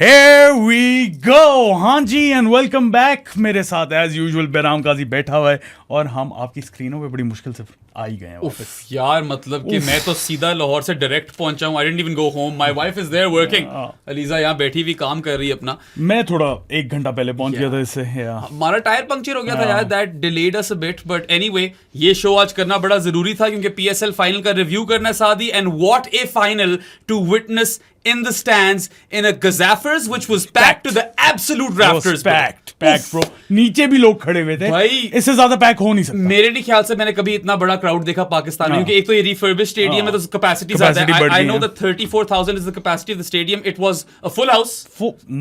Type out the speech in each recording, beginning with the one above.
Here we go! हाँ जी and welcome back. मेरे साथ एज यूजुअल बेराम काजी बैठा हुआ है और हम आपकी स्क्रीनों पे बड़ी मुश्किल से आ ही गए हैं वापस। यार मतलब कि मैं तो सीधा लाहौर से डायरेक्ट पहुंचा हूँ। I didn't even go home, my wife is there working. Aliza यहाँ बैठी हुई काम कर रही है अपना। मैं थोड़ा 1 घंटा पहले पहुंच गया था इससे। हमारा टायर पंक्चर हो गया था यार, that delayed us a bit, but anyway ये शो आज करना बड़ा जरूरी था क्योंकि पीएसएल फाइनल का रिव्यू करना है Saadi. And what a final to witness in the stands in a Gazaffers which was packed to the absolute rafters. Packed bro। नीचे भी लोग खड़े हुए थे भाई, इससे ज्यादा पैक हो नहीं सकता। मेरे नहीं ख्याल से मैंने कभी इतना बड़ा क्राउड देखा पाकिस्तान में, क्योंकि एक तो ये रिफर्बिश स्टेडियम है तो कैपेसिटी ज्यादा है। I know that 34,000 is the capacity of the stadium. It was a full house,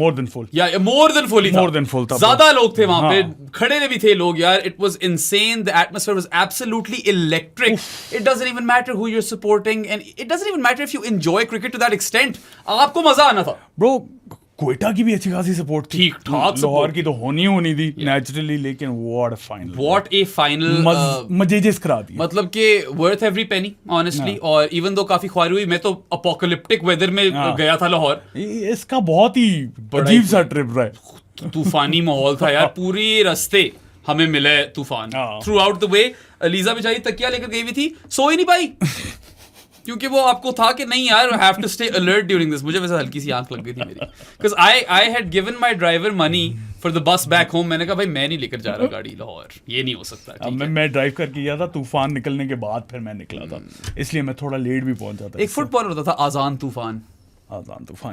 more than full. या मोर देन फुल था। ज्यादा लोग थे वहां पे, खड़े भी थे लोग यार। It was insane, the atmosphere was absolutely electric. It doesn't even matter who you are supporting and it doesn't even matter if you enjoy cricket to that extent. आपको मजा आना था ब्रो। क्वेटा की भी अच्छी खासी सपोर्ट थी, ठीक ठाक। लाहौर की तो होनी थी नेचुरली, लेकिन व्हाट ए फाइनल मजेजिस करा दी। मतलब कि वर्थ एवरी पेनी ऑनेस्टली। और इवन दो काफी ख्वारी हुई, मैं तो अपोकलिप्टिक वेदर में गया था लाहौर। इसका बहुत ही अजीब सा ट्रिप रहा है। तूफानी माहौल था यार, पूरे रास्ते हमें मिले तूफान through out the way. ELISA बेचारी तकिया लेकर गई हुई थी, सो ही नहीं पाई क्योंकि वो आपको था कि नहीं यार, have to stay alert during this. मुझे वैसे हल्की सी आंख लग गई थी मेरी, because I had given my driver money for the bus back home. मैंने कहा भाई मैं नहीं लेकर जा रहा गाड़ी लाहौर, ये नहीं हो सकता। अब मैं ड्राइव करके गया था, तूफान निकलने के बाद फिर मैं निकला था, इसलिए मैं थोड़ा लेट भी पहुंचा था। एक फुटबॉल होता था आजान तूफान, ओजान तूफान,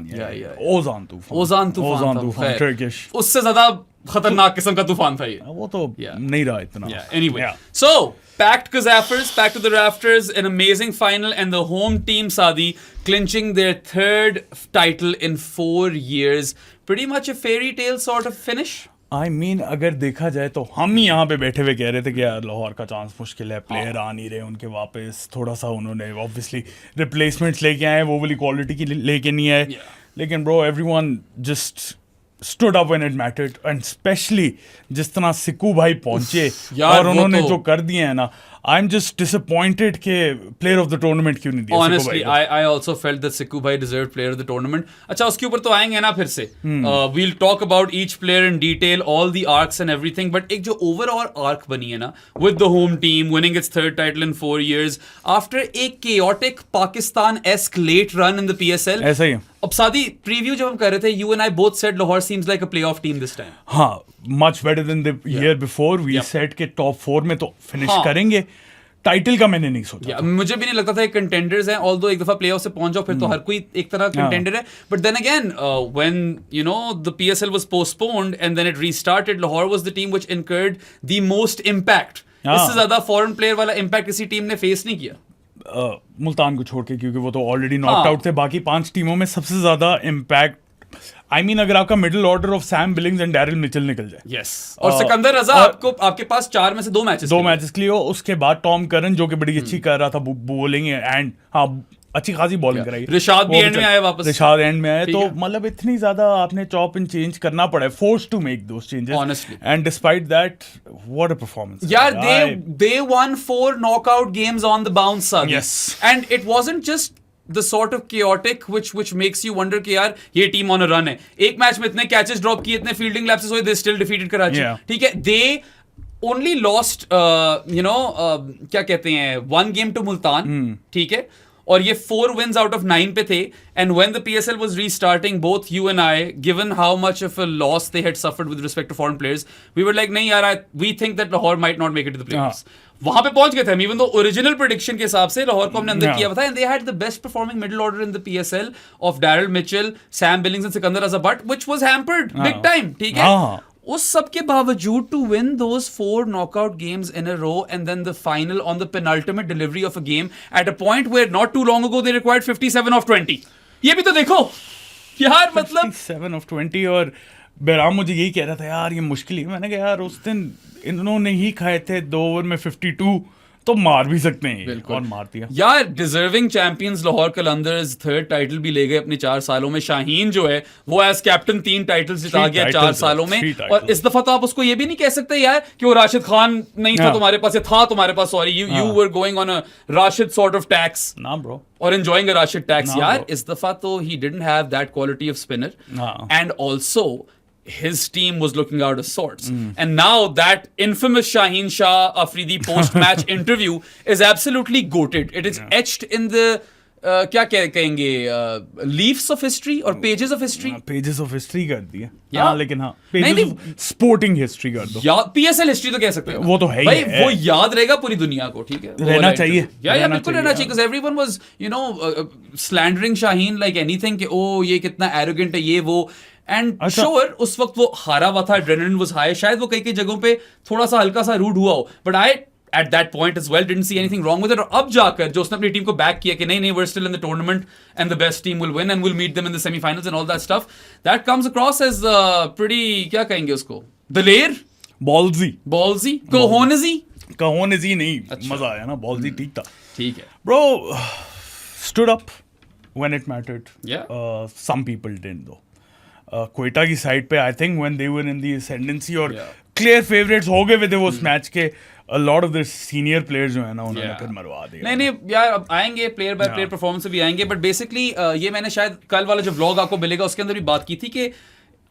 ओजान तूफान टर्किश। उससे ज्यादा खतरनाक किस्म का तूफान था ये। वो तो नहीं रहा इतना। Anyway, so packed Gazaffers, packed to the rafters, an amazing final, and the home team Saadi clinching their third title in 4 years. Pretty much a fairy tale sort of finish. I mean, अगर देखा जाए तो हम ही यहाँ पे बैठे हुए कह रहे थे कि यार लाहौर का चांस मुश्किल है, प्लेयर आ नहीं रहे उनके वापस। थोड़ा सा उन्होंने ऑब्वियसली रिप्लेसमेंट्स लेके आए, वो वाली क्वालिटी की लेके नहीं आए। लेकिन bro, everyone just stood up when it mattered, and especially जिस तरह सिक्कू भाई पहुंचे और उन्होंने जो कर दिए हैं ना, I'm just disappointed कि player of the tournament क्यों नहीं दिया। Honestly, I also felt that Sikku bhai deserved player of the tournament. अच्छा, उसके ऊपर तो आएंगे ना फिर से। We'll talk about each player in detail, all the arcs and everything. But एक जो overall arc बनी है ना, with the home team winning its third title in 4 years after a chaotic Pakistan-esque late run in the PSL. ऐसा ही है। अब सादी preview जब हम कर रहे थे, you and I both said Lahore seems like a playoff team this time. हाँ, much better than the year before. We said के top 4 में तो finish करेंगे। टाइटल का मैंने नहीं सोचा। मुझे भी नहीं लगता था कंटेंडर्स हैं, ऑल्दो एक दफा प्लेऑफ से पहुंच जाओ फिर तो हर कोई एक तरह कंटेंडर है। But then again when you know the PSL was postponed and then it restarted, Lahore was the team which incurred the most impact. इससे ज्यादा फॉरेन प्लेयर वाला इंपैक्ट किसी टीम ने फेस नहीं किया, मुल्तान को छोड़ के, क्योंकि वो तो ऑलरेडी नॉकआउट आउट थे। बाकी 5 टीमों में सबसे ज्यादा इम्पैक्ट, I mean, अगर आपका middle order of Sam Billings and Daryl Mitchell निकल जाए, yes, और सिकंदर रजा आपके पास 4 में से 2 मैचेस के लिए हो, उसके बाद टॉम करन जो कि बड़ी अच्छी कर रहा था बॉलिंग एंड अच्छी खासी बॉलिंग कराई। रिशाद भी एंड में आया वापस, रिशाद एंड में आया, तो मतलब इतनी ज्यादा आपने चॉप एंड चेंज करना पड़ा है, force to make those changes honestly. And despite that, what a performance यार। they won 4 knockout games on the bounce, Sadi. Yes, and it wasn't just the sort of chaotic which makes you wonder कि यार ये team on a run है। एक match में इतने catches drop किए, इतने फील्डिंग लैप्सेस हुए, दे स्टिल डिफीटेड कराची। ठीक है, they only lost you know क्या कहते हैं 1 game to मुल्तान। ठीक है, और ये 4 wins out of 9 पे थे। And when the PSL was restarting, both you and I, given how much of a loss they had suffered with respect to foreign players, we were like, नहीं यार, we think that Lahore might not make it to the playoffs. वहां पे पहुंच गए थे हम, even though original prediction के हिसाब से लाहौर को हमने अंदर किया था। And they had the best performing middle order in the PSL of Daryl Mitchell, Sam Billings and Sikandar Raza but, which was hampered big time. ठीक है, उस सब के बावजूद to win those 4 knockout games in a row and then the final on the penultimate delivery of a game at a point where not too long ago they required 57 of 20. ये भी तो देखो यार, मतलब 57 of 20। और बेराम मुझे यही कह रहा था यार ये मुश्किल ही। मैंने कहा यार उस दिन इन्होंने ही खाए थे 2 ओवर में 52 तो मार भी सकते हैं ये, बिल्कुल। और मार दिया। यार deserving champions Lahore Qalandars 3rd title भी ले गए अपने 4 सालों में। शाहीन जो है वो एज कैप्टन 3 टाइटल्स जिता गया 4 सालों में। 3 और इस दफा तो आप उसको ये भी नहीं कह सकते यार कि वो राशिद खान नहीं था हाँ। तुम्हारे पास, या था तुम्हारे पास, sorry, you were going on a Rashid sort of tax ना bro. or enjoying a Rashid tax. No, यार bro. इस दफा तो he didn't have that quality of spinner, हाँ. and also his team was looking out of sorts. And now that infamous Shaheen Shah Afridi post-match interview is absolutely goated. It is etched in the क्या कहेंगे leaves of history और pages of history. Pages of history कर दिया। Yeah. हाँ, लेकिन हाँ, नहीं, pages of sporting history कर दो। या पीएसएल हिस्ट्री तो कह सकते हैं, वो तो है ही भाई है। वो याद रहेगा पूरी दुनिया को, ठीक है, रहना चाहिए, या रहना बिल्कुल चाहिए, रहना चाहिए, because everyone was you know slandering Shaheen like anything कि ओ ये कितना arrogant है ये वो, एंड अच्छा। श्योर उस वक्त वो हारा हुआ था, एड्रेनलिन वाज हाई, शायद वो कई जगहों पे थोड़ा सा हल्का सा रूड हुआ हो, but I at that point as well didn't see anything wrong with it. और अब जाकर जो उसने अपनी टीम को बैक किया कि नहीं नहीं, we're still in the tournament and the best team will win and we'll meet them in the semi-finals and all that stuff, that comes across as pretty, क्या कहेंगे उसको, दलेर, बॉल्जी cojonesy नहीं, अच्छा। मजा आया ना, बॉल्जी ठीक था ठीक है। Bro. stood up when it mattered. Yeah. Some people didn't though. Quetta की साइड पे I think when they were in the ascendancy और Yeah. क्लियर फेवरेट्स हो गए थे वो उस मैच के, a lot of the senior players जो है ना उन्होंने Yeah. फिर मरवा दिया। नहीं नहीं यार, अब आएंगे प्लेयर बाय प्लेयर परफॉर्मेंस भी आएंगे, बट बेसिकली ये मैंने शायद कल वाला जो व्लॉग आपको मिलेगा उसके अंदर भी बात की थी कि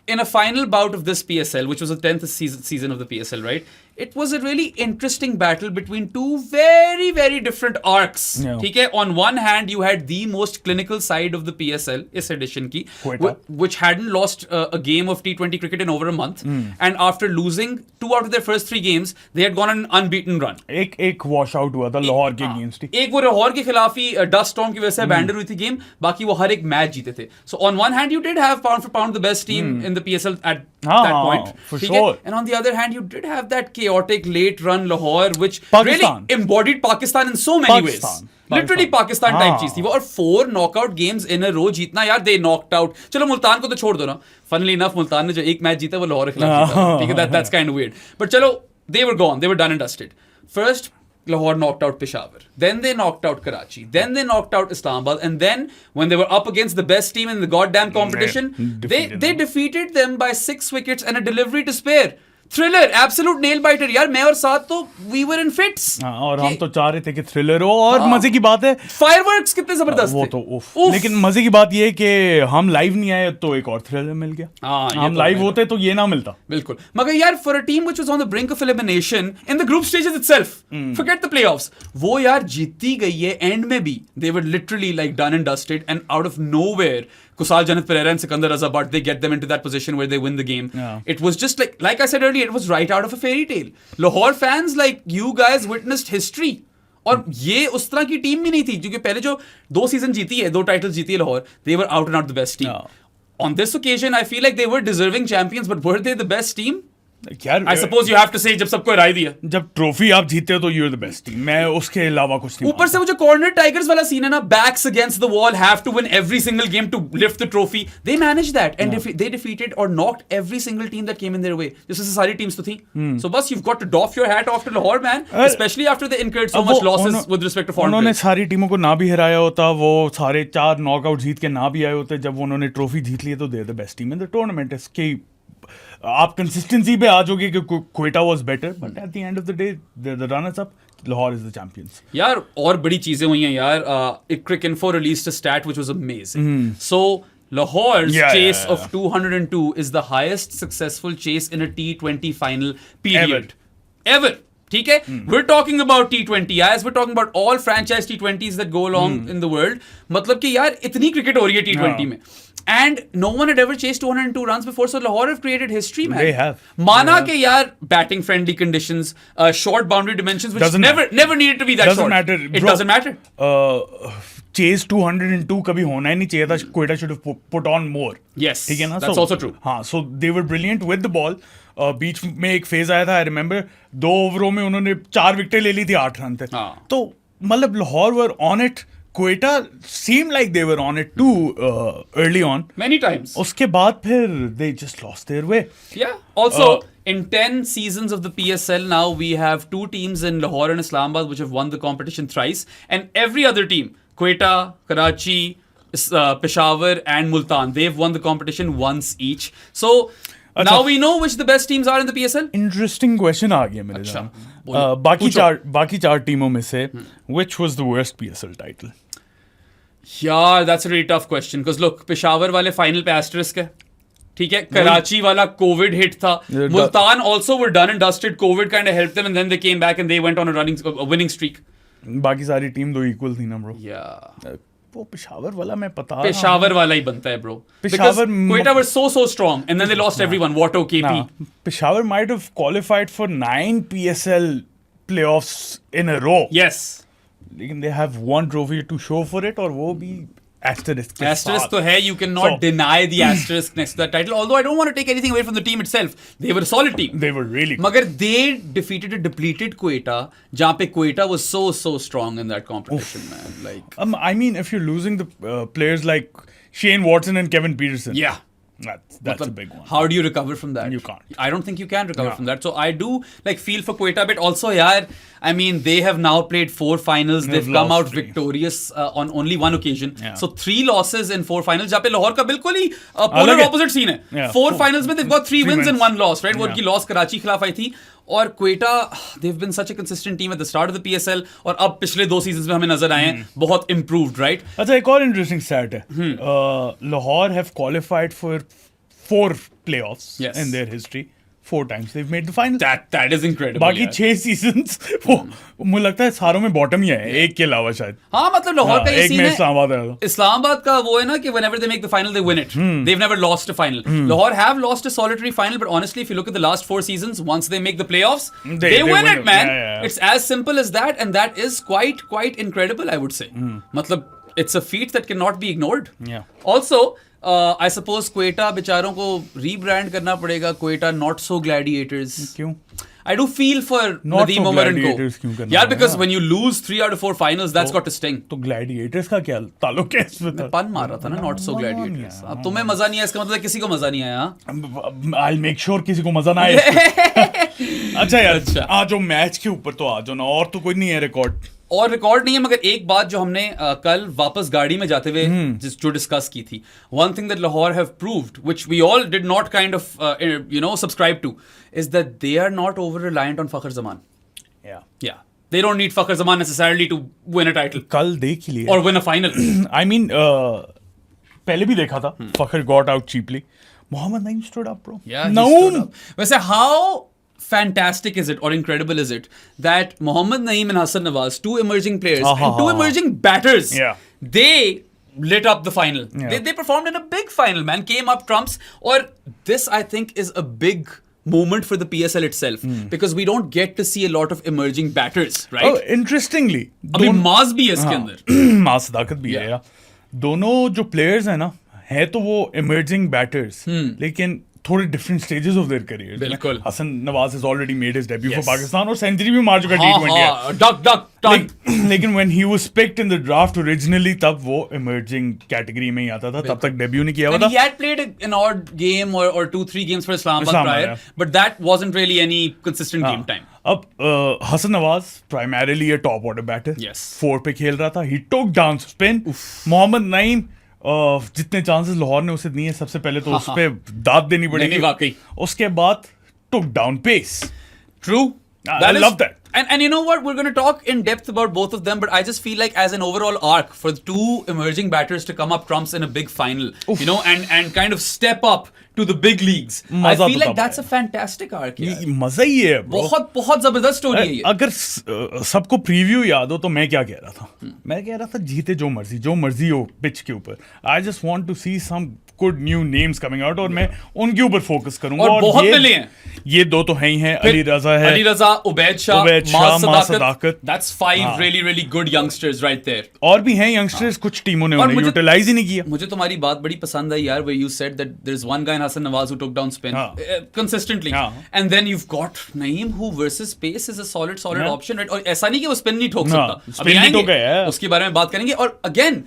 in a final bout of this PSL, which was the 10th season of the PSL, right? It was a really interesting battle between two very, very different arcs. Yeah. ठीक है? On one hand, you had the most clinical side of the PSL, इस edition की, Quetta. which hadn't lost a game of T20 cricket in over a month. And after losing 2 out of their first 3 games, they had gone on an unbeaten run. एक wash out हुआ था लाहौर के against ही। एक वो लाहौर के खिलाफ ही dust storm की वजह से अबैंडन हुई थी गेम, बाकी वो हर एक मैच जीते थे। So on one hand you did have pound for pound the best team in the PSL eight that point, for ठीक है, sure. And on the other hand you did have that chaotic late run Lahore which Pakistan. really embodied Pakistan in so many ways. Pakistan. Literally Pakistan type हाँ. चीज थी वो, और 4 knockout games इन अ रो जीतना यार, दे knocked out, चलो मुल्तान को तो छोड़ दो ना, फनली इनफ मुल्तान ने जो एक मैच जीता वो लाहौर के खिलाफ जीता, ठीक है, that's kind of weird, but चलो they were gone, they were done and dusted. First Lahore knocked out Peshawar, then they knocked out Karachi, then they knocked out Islamabad, and then when they were up against the best team in the goddamn competition, they defeated them by 6 wickets and a delivery to spare. Thriller, absolute nail biter यार, मैं और साथ तो we were in fits. और हम तो चाह रहे थे कि थ्रिलर हो, और मजे की बात है फायरवर्क्स कितने जबरदस्त वो थे। तो उफ। लेकिन मजे की बात ये है कि हम लाइव नहीं आए तो एक और थ्रिलर मिल गया। हम तो लाइव होते तो ये ना मिलता। बिल्कुल, मगर यार for a team which was on the brink of elimination in the group stages itself, forget the playoffs, वो यार जीती गई है एंड में भी, they were literally like done and dusted, and out of nowhere Kusal Janat Pereira and Sikandar Raza Bhatt, they get them into that position where they win the game. Yeah. It was just like I said earlier, it was right out of a fairy tale. Lahore fans like you guys witnessed history. और ये उस तरह की team भी नहीं थी, क्योंकि पहले जो 2 सीजन जीती है, 2 टाइटल्स जीती है Lahore, they were out and out the best team. On this occasion, I feel like they were deserving champions, but were they the best team? यार I suppose you have to say जब सबको हरा दिया, जब trophy आप जीते हो तो you are the best team, मैं उसके अलावा कुछ नहीं। ऊपर से वो जो कॉर्नर टाइगर्स वाला सीन है ना, backs against the wall, have to win every single game to lift the trophy, they manage that and they defeated और knocked every single team that came in their way, जैसे सारी teams तो थी। सो बस you've got to doff your hat off to Lahore, man, especially after they incurred so much losses with respect to foreign उन्होंने players. सारी टीमों को ना भी हराया होता, वो सारे 4 नॉकआउट जीत के ना भी आए होते, जब उन्होंने ट्रॉफी जीत ली तो they the best team in the tournament. इसके आप कंसिस्टेंसी पे आ जाओगे कि Quetta was better, but at the end of the day the runners up, Lahore is the champions. यार और बड़ी चीजें हुई हैं यार, Cricinfo released a stat which was amazing. So Lahore's chase of 202 is the highest successful chase in a T20 final period ever. ठीक है, we're talking about T20 as we're talking about all franchise T20s that go along in the world. मतलब कि यार इतनी cricket हो रही है T20 में, and no one had ever chased 202 runs before, so Lahore have created history, man. They have. माना कि यार batting friendly conditions, short boundary dimensions, which never needed to be that short. Matter. It doesn't matter. Chase 202 कभी होना ही नहीं चाहिए था, Quetta should have put on more. Yes, ठीक है ना, that's also true. हाँ, so they were brilliant with the ball. बीच में एक फेज आया था, आई रिमेंबर 2 ओवरों में उन्होंने 4 विकेटें ले ली थी 8 रन थे। तो मतलब Lahore were on it, Quetta seemed like they were on it too early on. Many times. उसके बाद फिर they just lost their way. Yeah. Also, In 10 seasons of the PSL now, we have 2 teams in Lahore and Islamabad which have won the competition thrice, and every other team, Quetta, Karachi, Peshawar and Multan, they've won the competition once each. So now we know which the best teams are in the PSL. Interesting question आ गया मेरे अच्छा, सामने। बाकी चार टीमों में से which was the worst PSL title? Yeah, that's a really tough question because look, Peshawar वाले final पे asterisk है, ठीक है, कराची वाला कोविड हिट था, Multan also were done and dusted, COVID kind of helped them and then they came back and they went on a winning streak. बाकी सारी team तो इक्वल थी ना ब्रो। Yeah. वो पेशावर वाला मैं पता पेशावर वाला ही बनता है bro, Peshawar Quetta were so strong and then they lost everyone, Watto, KP. Peshawar might have qualified for 9 PSL playoffs in a row. Yes. लेकिन they have one trophy to show for it और वो भी asterisk तो है, you cannot deny the asterisk next to that title, although I don't want to take anything away from the team itself. They were a solid team. They were really good. मगर they defeated a depleted Quetta, जहाँ पे Quetta was so strong in that competition, man. Like, I mean, if you're losing the players like Shane Watson and Kevin Peterson, yeah. That's a big one. How do you recover from that? You can't. I don't think you can recover from that. So I do like feel for Quetta a bit. Also, yaar, I mean, they have now played 4 finals. They've come out 3 victorious on only one occasion. Yeah. So 3 losses in 4 finals. जहाँ पे लाहौर का बिल्कुल ही polar opposite scene है. Yeah. 4 finals में they've got 3 wins and 1 loss, right? वो उनकी loss Karachi खिलाफ आई थी. और Quetta, they've been such a consistent team at the start of the PSL और अब पिछले 2 seasons में हमें नजर आए हैं बहुत improved, right? अच्छा, एक और interesting stat है। Lahore have qualified for 4 playoffs in their history. 4 times they've made the final. That is incredible. बाकी 6 seasons वो मुझे लगता है सारों में बॉटम ही है, एक के अलावा शायद। हाँ, मतलब लाहौर का ये एक सीन में है, इस्लामाबाद है। इस्लामाबाद का वो है ना कि whenever they make the final they win it. They've never lost a final. Lahore have lost a solitary final, but honestly if you look at the last 4 seasons, once they make the playoffs, they win it, man. Yeah. It's as simple as that, and that is quite incredible, I would say. मतलब it's a feat that cannot be ignored. Yeah. Also, I suppose Quetta बेचारों को rebrand करना पड़ेगा, Quetta not so gladiators. क्यों? I do feel for Nadeem Omar and gladiators Co. क्यों करना यार, है? because when you lose 3 out of 4 finals, that's got to sting. तो ग्लैडिएटर्स का क्या ताल्लुक है इसमें? मैं पन मार रहा था ना, not so gladiators. अब तुम्हें मजा नहीं आया, इसका मतलब किसी को मजा नहीं आया। I'll make sure किसी को मजा ना आए। अच्छा यार, आ जाओ मैच के ऊपर तो आ जाओ ना, और तो कोई नहीं है रिकॉर्ड। और रिकॉर्ड नहीं है, मगर एक बात जो हमने कल वापस गाड़ी में जाते हुए जो डिस्कस की थी, one thing that Lahore have proved which we all did not kind of subscribe to is that they are not over reliant on Fakhar Zaman. या they don't need Fakhar Zaman necessarily to win a title. कल देख ही लिया और win a final. I mean पहले भी देखा था, Fakhar got out cheaply, Mohammad Naeem stood up bro. Naeem, वैसे how fantastic is it or incredible is it that Mohammad Naeem and Hassan Nawaz, 2 emerging players and 2 emerging batters, they lit up the final. They performed in a big final, man, came up trumps. Or this I think is a big moment for the PSL itself, because we don't get to see a lot of emerging batters, right? Oh, interestingly, अभी मास भी है इसके अंदर, मास सदाकत भी है यार। दोनों जो प्लेयर्स हैं ना, है तो वो emerging batters, लेकिन थोड़े different stages of their career. बिल्कुल। Hasan Nawaz has already made his debut for Pakistan और सेंचुरी भी मार चुका T20। लेकिन when he was picked in the draft originally, तब वो इमर्जिंग कैटेगरी में ही आता था, तब तक डेब्यू नहीं किया हुआ था। He had played an odd game or 2-3 games for Islamabad prior, but that wasn't really any consistent game time. अब हसन नवाज primarily a top order batter, 4 पे खेल रहा था, he took down spin. Mohammad Naeem, जितने चांसेस लाहौर ने उसे दिए, सबसे पहले तो उस पे दाद देनी पड़ेगी, वाकई। उसके बाद took down pace. True. I love that. And you know what? We're going to talk in depth about both of them, but I just feel like as an overall arc for the 2 emerging batters to come up trumps in a big final, you know, and kind of step up to the big leagues. I feel like that's a fantastic arc. मजा ही है bro. बहुत जबरदस्त story है ये। अगर सबको preview याद हो तो मैं क्या कह रहा था, मैं कह रहा था जीते जो मर्जी हो पिच के ऊपर, I just want to see some good new names coming out और मैं उनके ऊपर फोकस करूंगा। और बहुत मिले हैं, ये 2 तो है ही हैं, अली रजा, उबैद शाह, मास सदाकत। That's 5 really good youngsters right there. और भी हैं यंगस्टर्स, कुछ टीमों ने उन्हें यूटिलाइज ही नहीं किया। मुझे तुम्हारी बात बड़ी पसंद आई यार, where you said that there's one guy in Hassan Nawaz who took down spin consistently, and then you've got Naeem who versus pace is a solid option, right? और ऐसा नहीं कि वो स्पिन नहीं ठोक सकता, स्पिन नहीं ठोका, उसके बारे में बात करेंगे। और again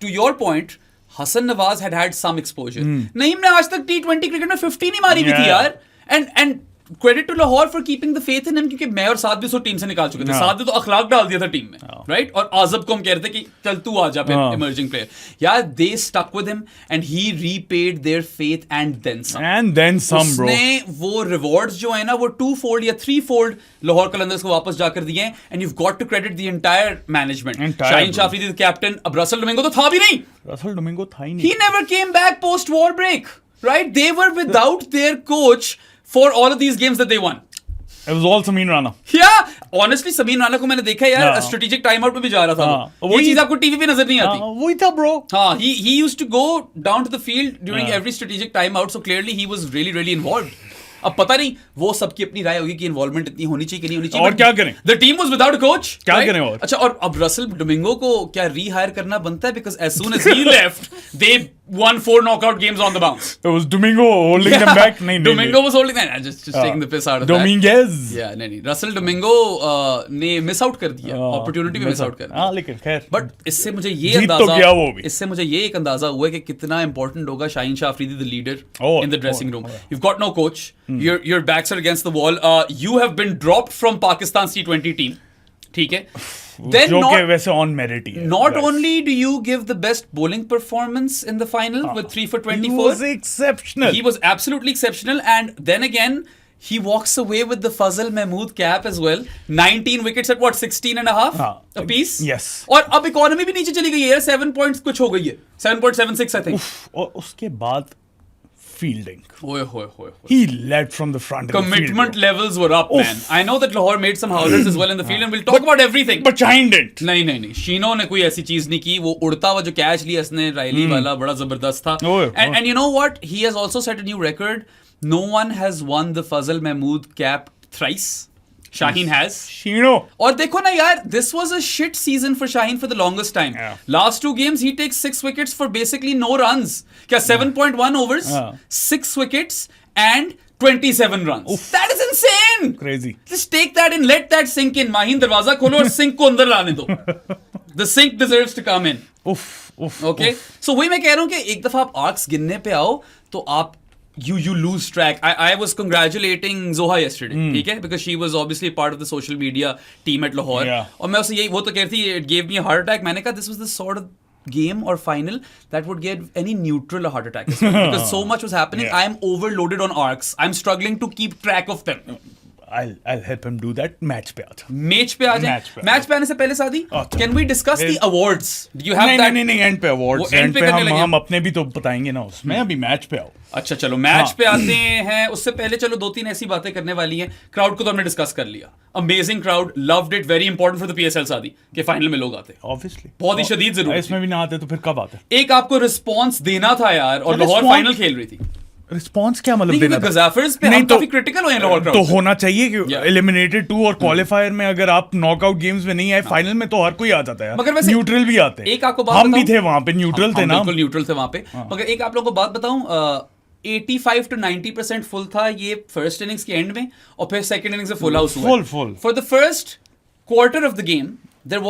to your point, Hassan Nawaz had some exposure. Naeem ने आज तक T20 क्रिकेट में 50 नहीं मारी भी थी यार, and credit to Lahore for keeping the faith in him, क्योंकि मैं और साद भी उसको टीम से निकाल चुके थे। साद ने तो अखलाक डाल दिया था टीम में, राइट? और आजब को हम कह रहे थे कि चल तू आ जा इमर्जिंग प्लेयर। यार they stuck with him and he repaid their faith and then some. उसने वो रिवॉर्ड्स जो है ना वो 2-fold या 3-fold लाहौर कलंदर्स को वापस जाकर दिए हैं, and you have got to credit the entire management. Shaheen Shah Afridi the captain, अब रसल डोमिंगो तो था भी नहीं, रसल डोमिंगो था ही नहीं। He never came back post war break, right? They were without their coach for all of these games that they won. It was all Samin Rana. Yeah, honestly Sameen Rana को मैंने देखा यार, स्ट्रेटेजिक टाइम आउट में भी जा रहा था। ये चीज आपको टीवी पे नजर नहीं आती। वही था ब्रो। हाँ, he used to go down to the field during every strategic time out, so clearly he was really really involved. अब पता नहीं वो सबकी अपनी राय होगी कि इन्वॉल्वमेंट इतनी होनी चाहिए कि नहीं होनी चाहिए। और क्या करें? The team was without a coach. क्या करें और? अच्छा, और अब रसल डोमिंगो को क्या रीहायर करना बनता है? Because as soon as he left, they won 4 knockout games on the bounce. It was Domingo holding them back. नहीं, Domingo was holding them. Just taking the piss out of Dominguez. that. Yeah, नहीं, Russell Domingo ने miss out कर दिया, opportunity भी miss out कर दिया। हाँ, लेकिन खैर। बट इससे मुझे ये जीत अंदाजा, तो गया वो भी। इससे मुझे ये एक अंदाजा हुआ कि कितना इंपॉर्टेंट होगा Shaheen Shah Afridi the leader in the dressing room. You've got no coach. Your backs are against the wall. You have been dropped from Pakistan's T20 team. ठीक है? Then जो के वैसे on merit ही है। Not only do you give the best bowling performance in the final with 3 for 24. He was exceptional. He was absolutely exceptional, and then again he walks away with the Fazal Mahmood cap as well. 19 wickets at what, 16 and a half a piece? Yes. और अब economy भी नीचे चली गई है, 7 points कुछ हो गई है, 7.76 I think. और उसके बाद fielding. ओए होए होए। He led from the front. Commitment levels were up, man. I know that Lahore made some howlers as well in the field, and we'll talk about everything. But Shaheen didn't. नहीं, शीनो ने कोई ऐसी चीज नहीं की। वो उड़ता हुआ जो कैच लिया इसने रायली वाला, बड़ा जबरदस्त था। And you know what? He has also set a new record. No one has won the Fazal Mahmood cap thrice. Shaheen has. Shino. और देखो ना यार, this was a shit season for Shaheen for the longest time. Last 2 games he takes 6 wickets for basically no runs. क्या 7.1 overs, 6 wickets and 27 runs. That is insane. Crazy. Just take that and let that sink in. Maheen दरवाजा खोलो और sink को अंदर लाने दो. The sink deserves to come in. Okay. So वही मैं कह रहा हूँ कि एक दफा आप आर्क्स गिनने पे आओ तो आप you lose track. I was congratulating Zoha yesterday, ठीक है, because she was obviously part of the social media team at Lahore. और मैं उससे यही, वो तो कह रही थी it gave me a heart attack. मैंने कहा this was the sort of game or final that would give any neutral a heart attack as well, because so much was happening. I am overloaded on arcs. I'm struggling to keep track of them. I'll help him do that. Match पे आ जा। Match पे आ जाए। Match पे आने से पहले सादी, can we discuss the awards? Do you have that? नहीं, एंड पे अवार्ड्स। एंड पे हम अपने भी तो बताएंगे ना उसमें। अभी मैच पे आओ। अच्छा चलो मैच पे आते हैं। उससे पहले चलो 2-3 ऐसी बातें करने वाली हैं। क्राउड को तो हमने डिस्कस कर लिया। Amazing crowd, loved it, very important for the PSL सादी के फाइनल में लोग आते हैं। ऑब्वियसली बहुत ही शदीद जरूरी। इसमें भी ना आते तो फिर कब आते? एक आपको रिस्पॉन्स देना था यार, और लाहौर फाइनल खेल रही थी। रिस्पॉन्स क्या मतलब देना? गजाफर्स पे हम काफी क्रिटिकल हुए हैं लाहौर क्राउड। तो होना चाहिए कि एलिमिनेटेड 2 और क्वालिफायर में अगर आप नॉकआउट गेम्स में नहीं आए, फाइनल में तो हर कोई आ जाता है। मगर वैसे न्यूट्रल भी आते हैं। एक आपको बात हम भी थे वहां पे, न्यूट्रल थे ना, बिल्कुल न्यूट्रल थे वहां पे। मगर एक आप लोगों को बात बताऊं, 85 to 90% फुल था ये फर्स्ट इनिंग्स के एंड में, और फिर सेकंड इनिंग्स में फुल हाउस हुआ। Full for the first quarter of the game there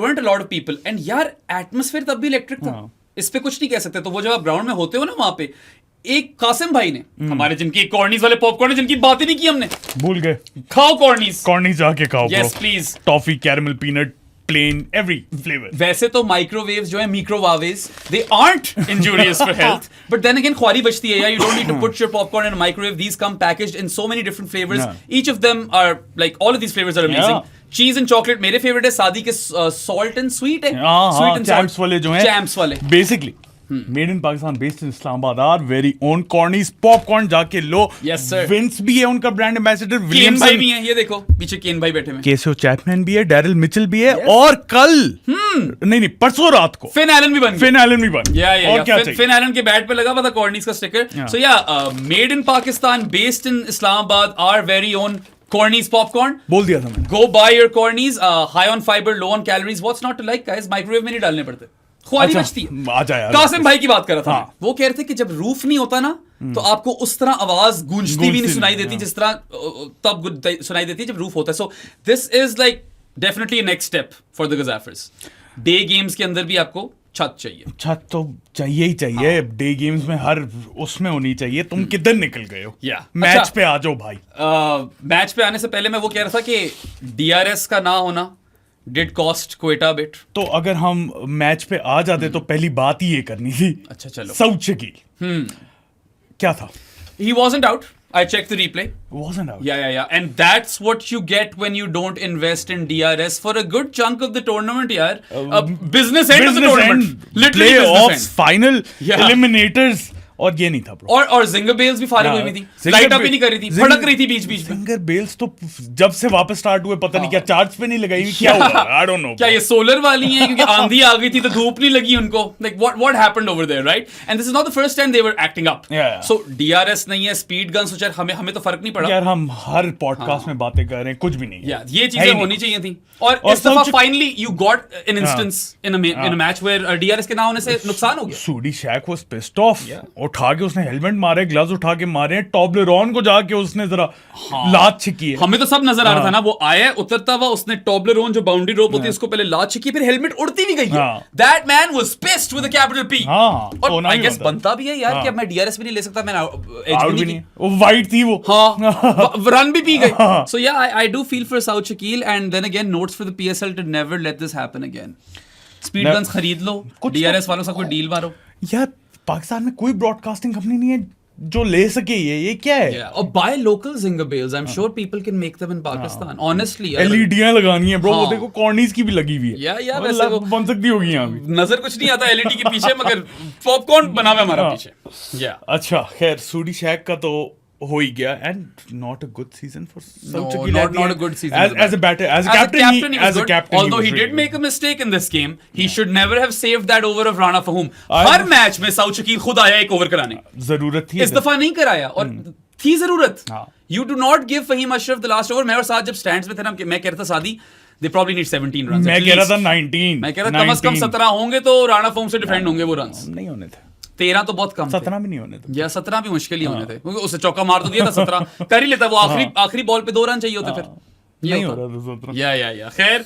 weren't a lot of people, and यार एटमॉस्फेयर तब भी इलेक्ट्रिक था। इस पे कुछ नहीं कह सकते। तो वो जब आप ग्राउंड में होते हो ना वहां पे, एक कासिम भाई ने हमारे, जिनकी कॉर्नीज वाले पॉपकॉर्न, जिनकी बात ही नहीं की हमने, भूल गए। खाओ कॉर्नीज जाके खाओ। Yes please. Toffee, caramel, peanut, plain, every flavour. वैसे तो माइक्रोवेव्स जो है, microwaves, they are injurious for health, but then again ख्वारी बचती है यार। You don't need to put your popcorn in a microwave. These come packaged in so many different flavours. Each of them are like, all of these flavours are amazing. Cheese and chocolate मेरे favourite है। सादी के salt and sweet है, sweet and Champs वाले जो हैं, Champs वाले basically made in Pakistan, based in Islamabad, are very own Cornies popcorn. जाके लो। Yes sir. विंस भी है उनका ब्रांड एम्बेसडर, केन भाई भी है, ये देखो पीछे केन भाई बैठे हैं, केशव चैपमैन भी है, डैरिल मिचेल भी है, और कल नहीं परसों रात को फिन एलन भी बन गया। और क्या चाहिए? फिन एलन के बैट पे लगा हुआ था कॉर्नीज का sticker. So yeah made in Pakistan, based in Islamabad, are very own Cornies popcorn. बोल दिया था मैंने। Go buy your Cornies. High on fiber, low on calories. What's not to like, guys? Microwave में नहीं डालने पड़ते। ख्वारी बचती है। आ जा यार। कासिम भाई की बात कर रहा था। वो कह रहे थे कि जब रूफ नहीं होता ना, तो आपको उस तरह आवाज गूंजती भी नहीं सुनाई देती जिस तरह तब सुनाई देती है जब रूफ होता है। So this is like definitely next step for the Gaddafis. Day games के अंदर भी आपको छत चाहिए। छत तो चाहिए ही चाहिए, डे गेम्स में हर उसमें होनी चाहिए। तुम किधर निकल गए हो? मैच अच्छा, पे आ जाओ भाई। मैच पे आने से पहले मैं वो कह रहा था कि DRS का ना होना डिड कॉस्ट क्वेटा बिट। तो अगर हम मैच पे आ जाते तो पहली बात ही ये करनी थी। अच्छा चलो, सऊद शकील क्या था? he wasn't out. I checked the replay. Wasn't out. Yeah. And that's what you get when you don't invest in DRS for a good chunk of the tournament, yaar. Business end of the tournament. Literally business Playoffs, end. final, Yeah. eliminators, और ये नहीं था bro. और ginger bells भी फारिग हुई थी, light up ही नहीं कर रही थी, भड़क रही थी बीच बीच में। जिंगर बेल्स तो जब से वापस स्टार्ट हुए पता नहीं क्या चार्ज पे नहीं लगाई हुई, क्या हुआ? I don't know. क्या ये सोलर वाली हैं क्योंकि आंधी आ गई थी तो धूप नहीं लगी उनको? Like what happened over there, right? And this is not the first time they were acting up. Yeah. So DRS नहीं है, स्पीड गन्स, तो हमें तो फर्क नहीं पड़ा यार हम हर पॉडकास्ट में बातें कर रहे हैं, कुछ भी नहीं है। Yeah, ये चीजें होनी चाहिए थी। और इस दफा finally you got an instance in a match where DRS के ना होने से नुकसान हो गया। Saud Shakeel was pissed off. उठा के उसने हेलमेट मारे, ग्लव्स उठा के मारे, टॉब्लेरॉन को जाके उसने जरा लात छिकी है। हमें तो सब नजर आ रहा था ना, वो आया उतरता हुआ, उसने टॉब्लेरॉन जो बाउंड्री रोप होती है उसको पहले लात छिकी, फिर हेलमेट उड़ती भी गई है। That man was pissed with a capital P। और आई गेस बनता भी है यार कि अब मैं DRS भी नहीं ले सकता, मैं एज भी नहीं। वो वाइट थी वो। हाँ, रन भी पी गई। So yeah I do feel for Saud Shakeel, and then again notes for the PSL to never let this happen again. Speed guns खरीद लो, DRS वालों से कोई डील मारो। यार पाकिस्तान में कोई ब्रॉडकास्टिंग कंपनी नहीं है जो ले सके ये क्या है? और buy local zinger bails, I am sure people can make them in Pakistan. Honestly एलईडीयां लगानी है ब्रो, वो देखो कॉर्नीज की भी लगी हुई है। या वैसे वो बन सकती होगी यहाँ भी। नजर कुछ नहीं आता एलईडी के पीछे, मगर पॉपकॉर्न बना हुआ हमारा पीछे। या अच्छा खैर, सूडी शैक का तो हो ही गया, and not a good season for Saud Shakil. Not a good season. As a batter, as a captain, he was good. Although he did make a mistake in this game, he should never have saved that over of Rana Fahum. Her match में south Shakeel खुद आया एक over कराने, जरूरत थी, इस दफा नहीं कराया, और थी जरूरत। You do not give Fahim Ashraf the last over. मैं और साथ जब स्टैंड्स में थे ना, मैं कह रहा था सादी they probably need 17 runs. मैं कह रहा था 19। मैं कह रहा था कम से कम 17 होंगे तो राणा फहूम से डिफेंड होंगे वो रन्स। नहीं होने थे। 13 तो बहुत कम, 17 भी नहीं होने थे, या 17 भी मुश्किल ही होने थे, क्योंकि उसे चौका मार तो दिया था, 17 कर ही लेता वो। आखिरी बॉल पे 2 रन चाहिए होते, फिर नहीं हो रहा था 17। या खैर,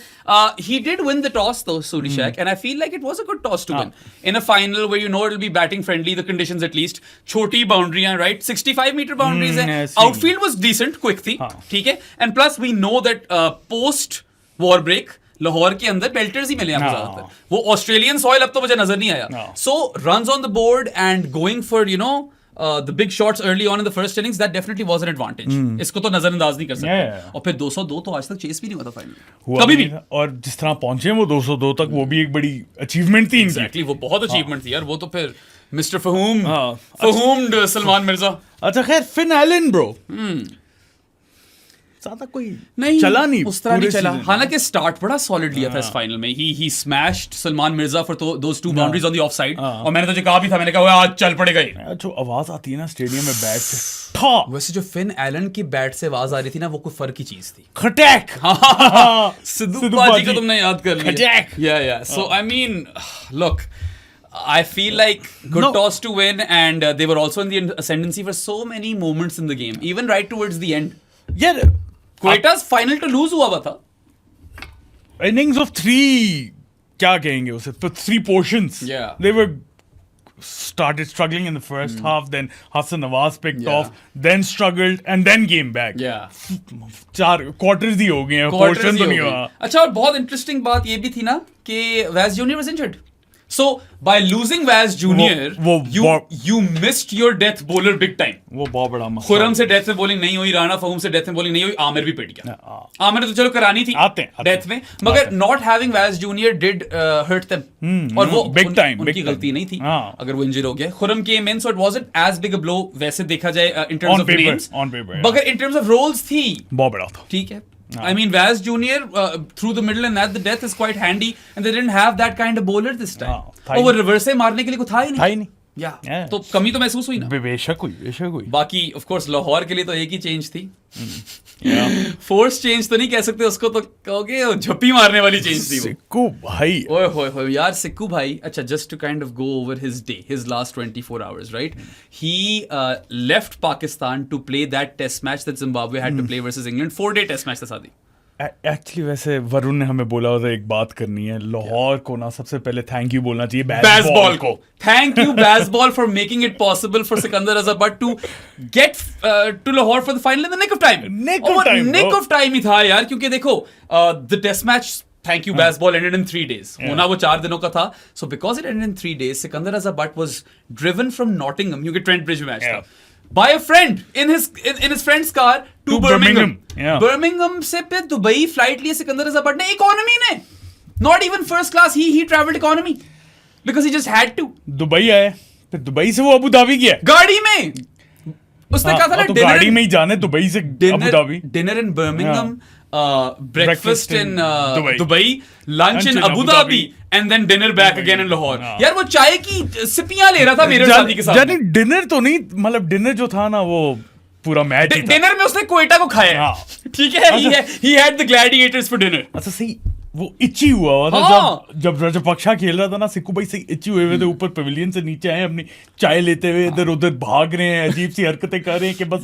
he did win the toss though, Suri Shaq, and I feel like it was a good toss to win in a final where you know it'll be batting friendly, the conditions at least, छोटी बाउंड्रियां, right, 65 meter boundaries है, outfield was decent, quick थी, ठीक है, and plus we know that post war break Lahore के अंदर बेल्टर्स ही मिले आपको ज्यादातर, वो ऑस्ट्रेलियन सॉइल अब तो मुझे नजर नहीं आया। So runs on the board and going for you know the big shots early on in the first innings, that definitely was an advantage. इसको तो नजरअंदाज नहीं कर सकते। और फिर 202 तो आज तक चेस भी नहीं हुआ था फाइनल कभी भी, और जिस तरह पहुंचे वो 202 तक, वो भी एक बड़ी अचीवमेंट थी। एग्जैक्टली, वो बहुत अचीवमेंट थी यार, वो तो फिर मिस्टर फहूम्ड सलमान मिर्जा। अच्छा खैर, फिन एलन ब्रो ज्यादा कोई नहीं चला नहीं, उस तरह नहीं चला। हालांकि स्टार्ट बड़ा सॉलिड लिया था इस फाइनल में। He smashed Salman Mirza for those 2 boundaries on the off side, और मैंने तुझे कहा भी था, मैंने कहा आज चल पड़ेगा ये। जो आवाज आती है ना स्टेडियम में बैट से, ठा, वैसे जो फिन एलन की बैट से आवाज आ रही थी ना, वो कोई फर्क की चीज थी। खटैक। सिद्धू बाजी को तुमने याद कर लिया। Yeah so I mean look, I feel like good toss to win, and they were also in the ascendancy for so many moments in the game, even right towards the end. यार क्वेटा's final to lose हुआ था। innings of 3, क्या कहेंगे उसे, 3 portions. They were started struggling in the first half, then Hassan Nawaz picked off, then struggled, and then came back. 4 quarters ही हो गए हैं, portion तो नहीं हुआ। अच्छा, और बहुत इंटरेस्टिंग बात ये भी थी ना कि Vaz Junior was injured. So by losing Vaz Junior, you missed your death bowler big time. वो बहुत बड़ा मसला। खुरम से डेथ में बॉलिंग नहीं हुई, राणा फहूम से डेथ में बॉलिंग नहीं हुई, आमिर भी पिट गया। आमिर तो चलो करानी थी डेथ में, मगर not having Vaz Junior did hurt them, और वो big time उनकी गलती नहीं थी अगर वो इंजर हो गया। Khurram came in, so it wasn't as big a blow वैसे देखा जाए in terms of names, मगर in terms of roles थी बहुत बड़ा था। ठीक है, I mean, Vaz Junior through the middle and at the death is quite handy, and they didn't have that kind of bowler this time. वो reverse से मारने के लिए कुछ था ही नहीं। तो कमी तो महसूस हुई ना। बेशक हुई। बाकी ऑफ कोर्स लाहौर के लिए तो एक ही चेंज थी, फोर्स चेंज तो नहीं कह सकते उसको, तो कहोगे झप्पी मारने वाली चेंज थी। सिक्कू भाई, ओए होए यार, सिक्कू भाई। अच्छा, just to kind of go over his day, his last 24 hours, right? He left Pakistan to play that test match that Zimbabwe had to play versus England, 4-day test match था सादी। एक्चुअली वैसे वरुण ने हमें बोला होता एक बात करनी है, लाहौर को ना सबसे पहले थैंक यू बोलना चाहिए Bazball को. Thank you Bazball for making it possible for Sikandar Raza Butt to get to Lahore for the final in the nick of time. Nick of time ही था यार, क्योंकि देखो the test match, thank you Bazball, ended in 3 days. होना वो 4 दिनों का था. So because it ended in 3 days, Sikandar Raza Butt was driven from Nottingham, क्योंकि Trent Bridge मैच था, by a friend in his friend's car to Birmingham. Birmingham से पे Dubai flight लिए सिकंदर रज़ा बट ने, इकोनॉमी ने, not even first class, he traveled economy because he just had to. Dubai आए, फिर Dubai से वो अबू धाबी गया गाड़ी में. उसने कहा था ना, तो गाड़ी में ही जाने दुबई से Abu Dhabi. Dinner in Birmingham, breakfast in Dubai, lunch in Abu Dhabi, and then dinner back again in Lahore. यार वो चाय की सिपियां ले रहा था मेरे शादी के साथ. यानी डिनर तो नहीं, मतलब डिनर जो था ना वो पूरा मैच. डिनर में उसने कोयटा को खाया, ठीक है. He had the gladiators for dinner. अच्छा सही, वो इच्ची हुआ था जब रजपक्षा खेल रहा था ना, सिक्कू भाई से इच्ची हुए थे, ऊपर पवेलियन से नीचे आए, अपनी चाय लेते हुए इधर उधर भाग रहे हैं, अजीब सी हरकतें कर रहे हैं कि बस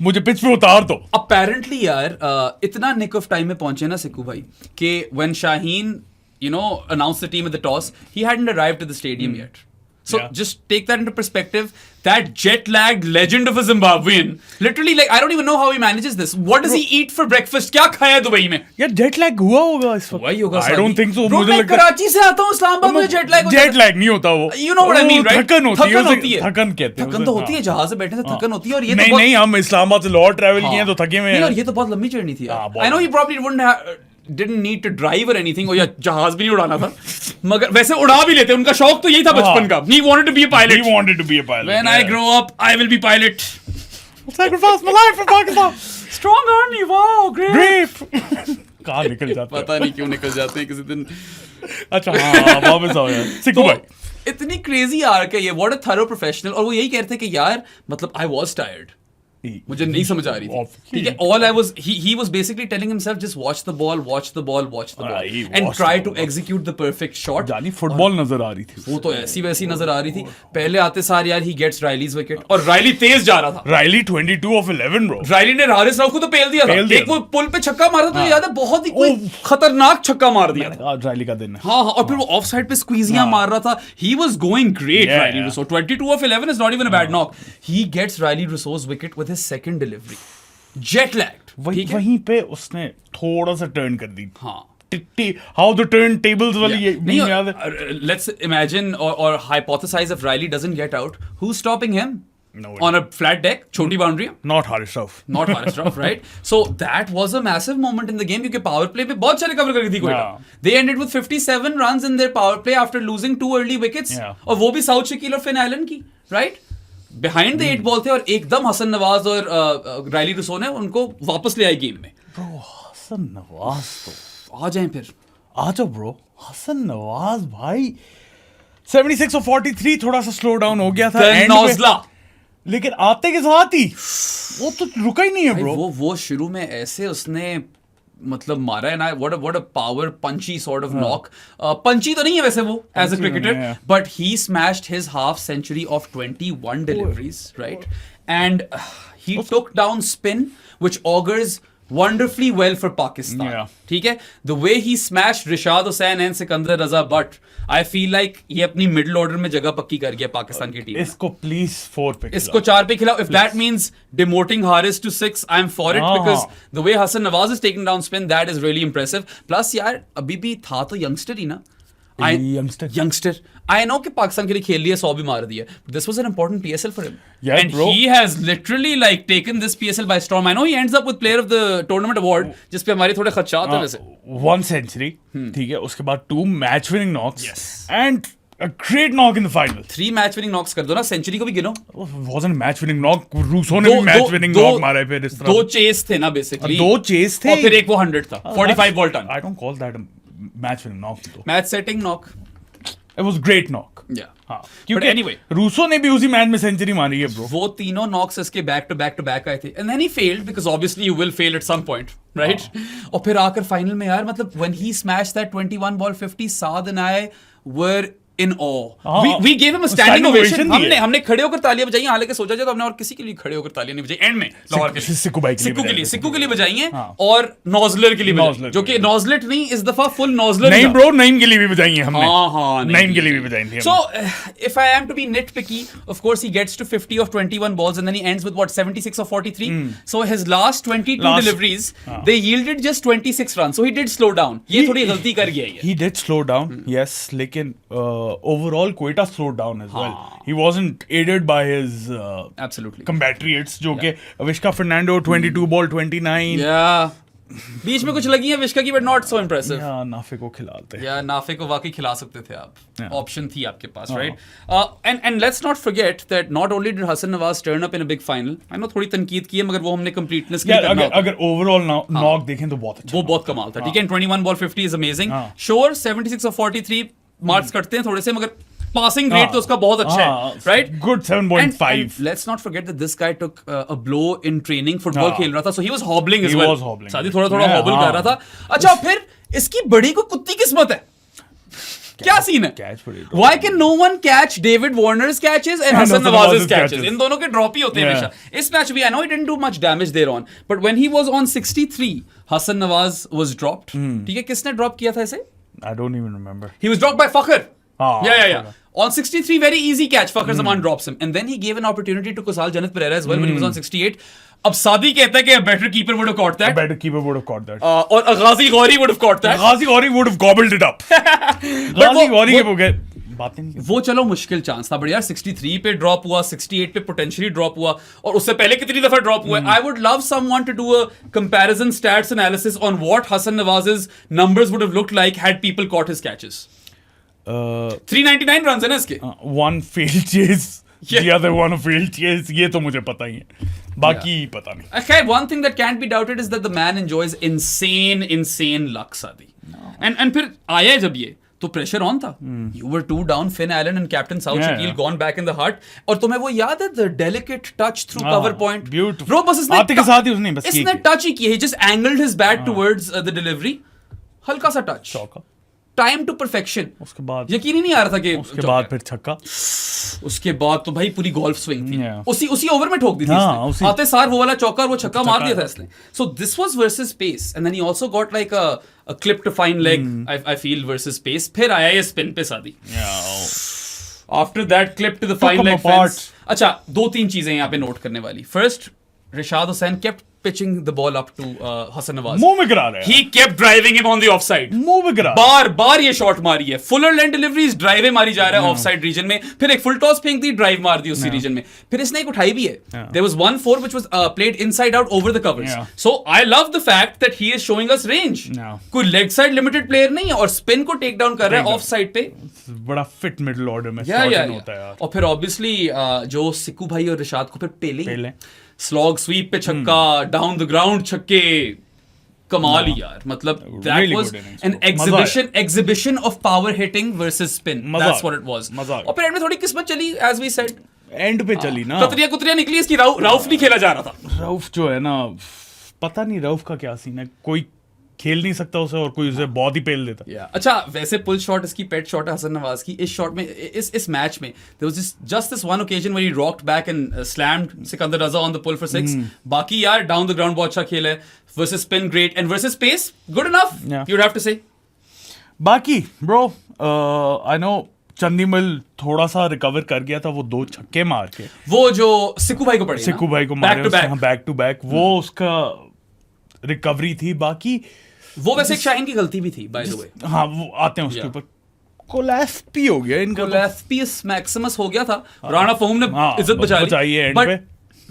मुझे पिच पे उतार दो. अपेरेंटली यार इतना निक ऑफ टाइम में पहुंचे ना सिक्कू भाई कि when Shaheen announced the team at the toss, he hadn't arrived at the stadium yet. So just take that into perspective. That jet-lagged legend of a Zimbabwean, literally, like, I don't even know how he manages this. What does he eat for breakfast? क्या खाया Dubai में? यार jet lag हुआ होगा इस वक्त. हुआ ही होगा. I don't think so. Bro, मैं कराची से आता हूँ, इस्लामाबाद में jet lag होता है. Jet lag नहीं होता वो. You know what I mean, right? थकन होती है. थकन कहते हैं. थकन तो होती है, जहाज से बैठे थे थकन होती है. और ये नहीं, हम इस्लामाबाद से लाहौर ट्रैवल किए हैं तो थके हुए हैं. और ये तो बहुत लंबी जर्नी थी. I know he probably didn't need to drive or anything, या जहाज भी नहीं उड़ाना था, मगर वैसे उड़ा भी लेते. उनका शौक तो यही था बचपन का. He wanted to be a pilot. When I grow up, I will be pilot. Sacrifice my life for Pakistan. Strong army, wow, great. कहाँ निकल जाते हैं, पता नहीं क्यों निकल जाते हैं किसी दिन. अच्छा हाँ, वापस आओ यार सिक्कू भाई. इतनी क्रेजी आर्क है ये. What a thorough professional. और वो यही कहते हैं कि यार मतलब I was tired. मुझे नहीं समझ आ रही थी, ठीक है. All I was, he was basically telling himself, just watch the ball and try to execute the perfect shot. जानी फुटबॉल नजर आ रही थी, वो तो ऐसी वैसी नजर आ रही थी. पहले आते सार यार he gets Riley's wicket, और रायली तेज जा रहा था. Rilee 22 of 11 bro. रायली ने हारिस राव को तो पेल दिया था. एक वो पुल पे छक्का मारा था, याद है, बहुत ही कोई खतरनाक छक्का मार दिया था. आज रायली का दिन है. हाँ, और फिर वो ऑफ साइड पे स्क्वीजियां मार रहा था. He was going great. Riley Rousseau 22 of 11 is not even a bad knock. He gets Riley Rousseau's wicket with his second delivery. Jet lagged. वहीं पे उसने थोड़ा सा टर्न कर दी. हाँ, how the turn tables वाली नहीं याद है. Let's imagine or hypothesize if Riley doesn't get out, who's stopping him? No way. On a flat deck, छोटी boundary. Not Haris Rauf. Not Haris Rauf, right? So that was a massive moment in the game, क्योंकि power play पे बहुत सारे cover करी थी Quetta. They ended with 57 runs in their power play after losing 2 early wickets. और वो भी south Shakeel और फिन आइलन की, right? बिहाइंड द 8 बॉल थे, और एकदम हसन नवाज और रायली रूसो ने उनको वापस ले आई गेम में. ब्रो हसन नवाज तो आ जाएं, फिर आ जाओ ब्रो. हसन नवाज भाई 76 और 43 थोड़ा सा स्लो डाउन हो गया था नौजला, लेकिन आते के साथ ही वो तो रुका ही नहीं है ब्रो. वो शुरू में ऐसे उसने मतलब मारा है ना, what a power punchy sort of knock. Punchy तो नहीं है वैसे वो as a cricketer, but he smashed his half century of 21 deliveries, right? And he took down spin, which augurs wonderfully well for Pakistan. ठीक है, the way he smashed Rishad Hussain and Sikandar Raza Butt, I feel like ये अपनी middle order में जगह पक्की कर गया पाकिस्तान की टीम. इसको प्लीज 4 पे, इसको 4 पे खिलाओ. If that means demoting Haris to 6, I'm for it, because the way Hassan Nawaz is taking down spin, that is really impressive. Plus यार अभी भी था तो यंगस्टर ही ना. Youngster. I know कि पाकिस्तान के लिए खेल लिया, 100 भी मार दिया. This was an important PSL for him. Yeah, and bro. he has literally like taken this PSL by storm. I know he ends up with player of the tournament award, जिस पे हमारे थोड़े खदशात हैं वैसे. 1 century, ठीक है, उसके बाद 2 match winning knocks, and a great knock in the final. 3 match winning knocks कर दो ना, सेंचुरी को भी गिनो. Wasn't match winning knock, Rousseau ने भी match winning knock मारा है. फिर इस तरह 2 chase थे ना basically. 2 chase थे, और फिर एक वो 100 था, 45 ball ton. I don't call that a match winning knock. Match setting knock. It was great knock. Yeah. हाँ, क्योंकि anyway, रूसो ने भी उसी मैच में सेंचुरी मारी है ब्रो. वो तीनों नॉक्स इसके बैक टू बैक आए थे, and then he failed because obviously you will fail at some point, right? और फिर आकर फाइनल में यार मतलब when he smashed that 21 ball 50, Saad and I were in awe. हाँ, We gave him a standing standing ovation. ovation दिए। हमने खड़े होकर तालियां बजाई, हालांकि सोचा जाए तो हमने और किसी के लिए खड़े होकर तालियां नहीं बजाई एंड में लाहौर के लिए, सिक्कू भाई के लिए बजाई। सिक्कू के लिए बजाई हैं हाँ। और नॉजलर के लिए बजाई, नॉजलर जो के कि लिए। नॉजलेट नहीं, इस दफा फुल नॉजलर नहीं ब्रो, नईम के लिए भी बजाई है हमने। हाँ, नईम के लिए भी बजाई थी। So, if I am to be nitpicky, of course he gets to 50 of 21 balls and then he ends with what, 76 of 43. So his last 22 deliveries, they yielded just 26 runs. So he did slow down. ये थोड़ी गलती कर गया ये। He did slow down, yes, लेकिन overall Quetta slowed down as well. He wasn't aided by his Absolutely. compatriots जो कि Avishka Fernando 22 ball 29 Yeah. बीच में कुछ लगी है विश्का की, बट नॉट सो इम्प्रेसिव। या नाफे को खिलाते हैं। या नाफे को वाकई खिला सकते थे आप, Yeah. ऑप्शन थी आपके पास, right? And let's not forget that not only did Hasan Nawaz turn up in a big final, I know थोड़ी तनकीद की है मगर वो हमने कंप्लीटनेस के लिए यार करना अगर होता। अगर ओवरऑल नॉक देखें तो बहुत अच्छा वो बहुत कमाल था, ठीक है। 21 बॉल 50 इज अमेजिंग। हाँ। श्योर 76 of 43 मार्क्स कटते हैं थोड़े से, मगर पासिंग रेट तो उसका बहुत अच्छा है, right? Good 7.5 let's not forget that this guy took a blow in training, football खेल रहा था, so he was hobbling as He well. was hobbling. सादी थोड़ा Yeah, हॉबल हाँ। कर रहा था। अच्छा, फिर इसकी बड़ी को कुत्ती किस्मत है, क्या सीन है? कैच पड़ी Why can no one catch David Warner's catches and Hassan Hassan Nawaz's Nawaz's catches? catches. इन दोनों के ड्रॉप ही होते हैं Yeah. हमेशा। इस मैच में I know he didn't do much damage there on, but when he was on 63, Hassan Nawaz was dropped. ठीक है, किसने ड्रॉप किया था इसे? I don't even remember. He was dropped by Fakhr. Ah, Yeah. okay. On 63, very easy catch. Fakhr Zaman drops him. And then he gave an opportunity to Kusal Janat Pereira as well when he was on 68. अब सादी कहता है कि a better keeper would have caught A that. better keeper would have caught that. और Ghazi Ghori would have caught that. Ghazi Ghori would have gobbled it up. Ghazi Ghori के बगैर बातें नहीं। वो चलो मुश्किल चांस था, बट यार 63 पे ड्रॉप हुआ, 68 पे पोटेंशियली ड्रॉप हुआ, और उससे पहले कितनी दफा ड्रॉप हुआ है। I would love someone to do a comparison stats analysis on what Hasan Nawaz's numbers would have looked like had people caught his catches. 399 runs है ना इसके। One failed chase, Yeah. the other one failed chase, ये तो मुझे पता ही है, बाकी पता नहीं। Okay, one thing that can't be doubted is that the man enjoys insane luck, Sadi. And फिर आया जब ये, तो प्रेशर ऑन था। You were 2 down, Finn Allen and Captain South Yeah, Shakil yeah. gone back in the heart, और तुम्हें वो याद है the delicate touch through cover point? Beautiful. Bro, बस इसने आते के साथ ही उसने बस इसने किया। टच ही किया, he just angled his bat towards the delivery, हल्का सा टच, चौका। Time to perfection. उसके बाद यकीन ही नहीं आ रहा था कि उसके बाद फिर छक्का। उसके बाद तो भाई पूरी गोल्फ स्विंग थी। Yeah. उसी ओवर में ठोक दी थी हाँ, इसने। आते सार वो वाला चौका और वो छक्का मार दिया था छक्का। इसने। So this was versus pace, and then he also got like a clip to fine leg, I feel, versus pace. फिर आया ये स्पिन पे Saadi. After that clip to the fine him leg apart. Fence. अच्छा, 2-3 चीजें यहाँ पे note करने वाली। First, Rishad Hossain kept pitching the ball up to Hassan Nawaz. मुंह में गिरा रहे हैं। He kept driving him on the offside. मुंह में गिरा। बार ये शॉट मारी है, फुलर लैंड डिलीवरीज ड्राइवे मारी जा रहा है ऑफ साइड रीजन में, फिर एक फुल टॉस फेंक दी, ड्राइव मार दी उसी रीजन में, फिर इसने एक उठाई भी है। There was 1-4 which was played inside out over the covers. Yeah. So I love the fact that he is showing us range. Yeah. कोई लेग साइड लिमिटेड प्लेयर नहीं है, और स्पिन को टेक डाउन कर रहा है ऑफ साइड पे। बड़ा फिट मिडिल ऑर्डर में या slot in होता है यार। और फिर ऑब्वियसली जो सिक्कू भाई और रिशाद को फिर पेले। पेले स्लॉग स्वीप पे छक्का, डाउन द ग्राउंड छक्के, कमाल ही यार। मतलब that Really was good innings, an bro. मजा exhibition of power hitting versus spin, मजा दैट्स आ व्हाट इट वाज। मजा आ गया। और फिर एंड में थोड़ी किस्मत चली, एज वी सेड, एंड पे चली ना। कुतरियां निकली इसकी। राउफ नहीं खेला जा रहा था। रऊफ जो है ना, पता नहीं रऊफ का क्या सीन है, कोई खेल नहीं सकता उसे और कोई उसे बहुत ही पेल देता। अच्छा, वैसे पुल शॉट इसकी पेट शॉट है हसन नवाज की। इस शॉट में, इस मैच में there was just this one occasion where he rocked back and slammed Sikandar Raza on the pull for 6। बाकी यार डाउन द ग्राउंड बहुत अच्छा खेल है। Versus spin great, and versus pace good enough, Yeah. You would have to say. बाकी bro, I know Chandimal थोड़ा सा recover कर गया था, वो 2 छक्के मार के वो जो सिक्कू भाई को पड़े, सिक्कू भाई को मारे बैक टू बैक, वो उसका रिकवरी थी। बाकी वो वैसे एक शाहीन की गलती भी थी, बाय द वे। हाँ, वो आते हैं उसके Yeah. ऊपर। कोलैप्स हो गया इनका तो। कोलैप्स मैक्सिमस हो गया था। राणा फहूम ने हाँ, इज्जत बचाई बचा ली है end बट पे।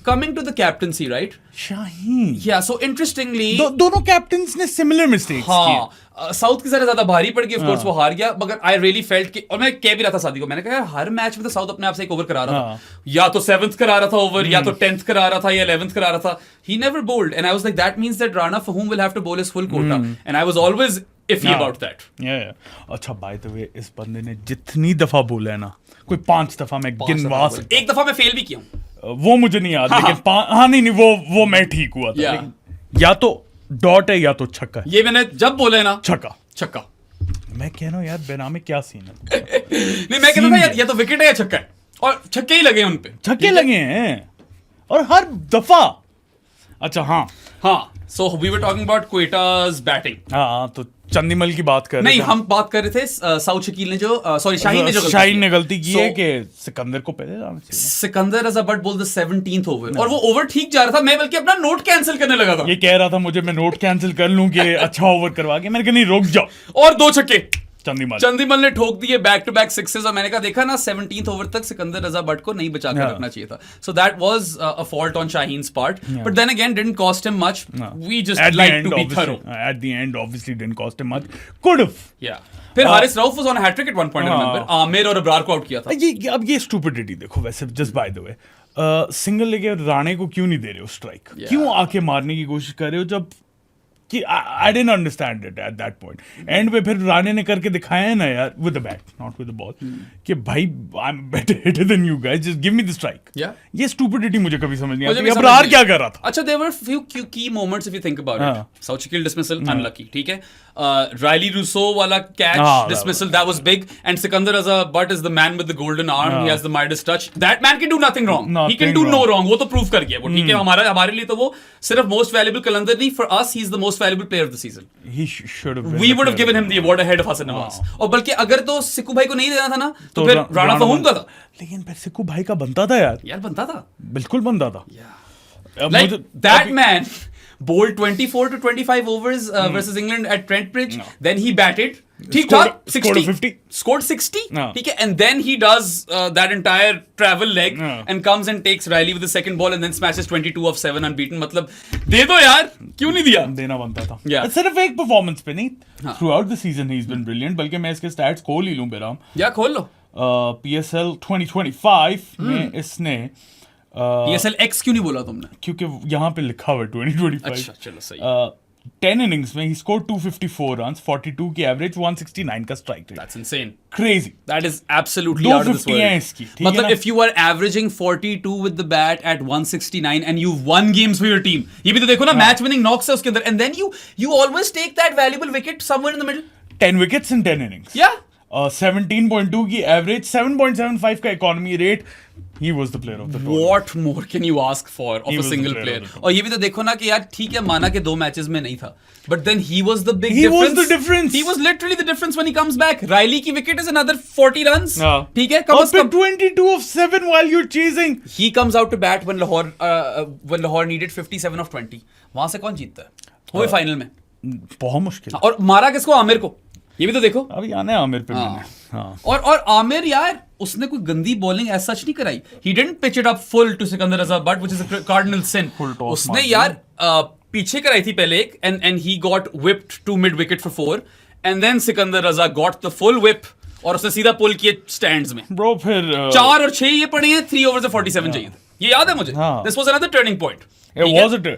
Coming to the captaincy, right? Shaheen, yeah so interestingly दोनों कैप्टन्स ने सिमिलर मिस्टेक्स हाँ, साउथ की ज्यादा भारी पड़ गई, ऑफ कोर्स वो हार गया, मगर आई रियली फेल्ट कि, और मैं कह भी रहा था शादी को, मैंने कहा यार हर मैच में तो साउथ अपने आप से एक ओवर करा रहा था, या तो 7th करा रहा था ओवर, या तो 10th करा रहा था, या 11th करा रहा था। He never bowled, and I was like that means that Rana Faheem will have to bowl his full quota, and I was always iffy about that. अच्छा, बाय द वे, इस बंदे ने जितनी दफा बोला है ना, कोई 5 दफा मैं गिनवा सकता। एक दफा मैं फेल भी किया हूं, वो मुझे नहीं याद, लेकिन हाँ नहीं वो मैं ठीक हुआ था। Yeah. लेकिन या तो डॉट है या तो छक्का है। ये मैंने जब बोले ना, छक्का छक्का मैं कह रहा हूँ यार बेनामी क्या सीन है। नहीं मैं कहता था यार या तो विकेट है या छक्का है, और छक्के ही लगे उन पे, छक्के लगे हैं और हर दफा। अच्छा हाँ so we were talking about Quetta's batting. हाँ तो चंदीमल की बात कर रहे नहीं थे हम बात कर रहे थे साउथ शकील ने जो सॉरी शाहीन ने गलती की है So, कि सिकंदर को पहले जाना चाहिए। सिकंदर एज अ बट बोल द 17th ओवर, और वो ओवर ठीक जा रहा था, मैं बल्कि अपना नोट कैंसिल करने लगा था। ये कह रहा था मुझे मैं नोट कैंसिल कर लूं कि अच्छा ओवर करवा के, मैंने कहा नहीं रुक जाओ। और 2 छक्के चंदीमल ने ठोक दिए बैक टू बैक सिक्सेस, और मैंने कहा देखा ना 17th ओवर तक सिकंदर रजा बट को नहीं बचा कर रखना चाहिए था। So that was a fault on Shaheen's part, but then again didn't cost him much, we just like to be thorough. At the end obviously didn't cost him much, could have. या फिर Haris Rauf was on hattrick at one point, I remember Aamir और अब्रार को out किया था। ये अब ये stupidity देखो वैसे, just by the way single लेके राणे को क्यों नहीं दे रहे हो स्ट्राइक? क्यों आके मारने की कोशिश कर रहे हो जब कि I didn't understand it at that point. End पे फिर राणे ने करके दिखाया है ना यार, with the bat not with the ball, कि भाई I am better hitter than you guys, just give me the strike. ये स्टूपिडिटी मुझे कभी समझ नहीं आती। अब्रार क्या कर रहा था? अच्छा there were few key moments if you think about it. Saud Shakeel dismissal unlucky, ठीक है। रायली रूसो वाला catch dismissal that was big, and Sikandar as a but is the man with the golden arm, he has the Midas touch, that man can do nothing wrong, he can do no wrong, वो तो prove कर गया वो, ठीक है। हमारे लिए तो वो सिर्फ मोस्ट वैल्यूएबल कलंदर नहीं, for us he is the most valuable player of the season. He should have. We would have given him the award ahead of Hasan Nawaz. और बल्कि अगर तो सिक्कू भाई को नहीं देना था ना, तो फिर राणा फहीम का था। लेकिन फिर सिक्कू भाई का बनता था यार बनता था, बिल्कुल बनता था। Like that man bowled 24 to 25 overs versus England at Trent Bridge. Then he batted, ठीक ठाक, 60, scored 60, ठीक है, and then he does that entire travel leg and comes and takes Riley with the second ball and then smashes 22 of 7 unbeaten. मतलब दे दो यार, क्यों नहीं दिया? देना बनता था। सिर्फ एक परफॉर्मेंस पे नहीं, throughout the season he's been brilliant। बल्कि मैं इसके स्टैट्स खोल ही लूं बेराम। या खोल लो। PSL 2025 में इसने PSL X क्यों नहीं बोला तुमने? क्योंकि यहाँ पे लिखा हुआ है 2025। अच्छा चलो सही। 10 innings में he scored 254 runs, 42 की एवरेज, 169 का strike rate. That's insane. Crazy. That is absolutely out of this world. 250 है इसकी, ठीक है मतलब ना? if you are averaging 42 with the bat at 169 and you've won games for your team, ये भी तो देखो ना, match winning knocks है उसके अंदर, and then you always take that valuable wicket somewhere in the middle. 10 wickets in 10 innings. Yeah. 17.2 की average, 7.75 का economy rate. He was the player of the tournament. What more can you ask for of a single player? और ये भी तो देखो ना कि यार ठीक है, माना कि 2 मैचेस में नहीं था, but then he was the big difference. He was the difference. He was literally the difference when he comes back. Riley की wicket is another 40 runs. ठीक है, और फिर 22 of 7 while you're chasing. He comes out to bat when Lahore needed 57 of 20. वहां से कौन जीतता है? वो फाइनल में बहुत मुश्किल। और मारा किसको? आमिर को। ये भी तो देखो, अभी आना है आमिर पे मैंने। और आमिर यार उसने कोई गंदी बॉलिंग एज सच नहीं कराई। He didn't pitch it up full to Sikandar Raza Butt, which is a cardinal sin. उसने यार पीछे कराई थी पहले एक, and he got whipped to mid wicket for 4, and then Sikandar Raza got the full whip और उसने सीधा पुल किए स्टैंड्स में। ब्रो फिर 4 और 6 ये पड़े हैं, 3 overs से 47 चाहिए थे। ये याद है मुझे। This was another turning point. It was a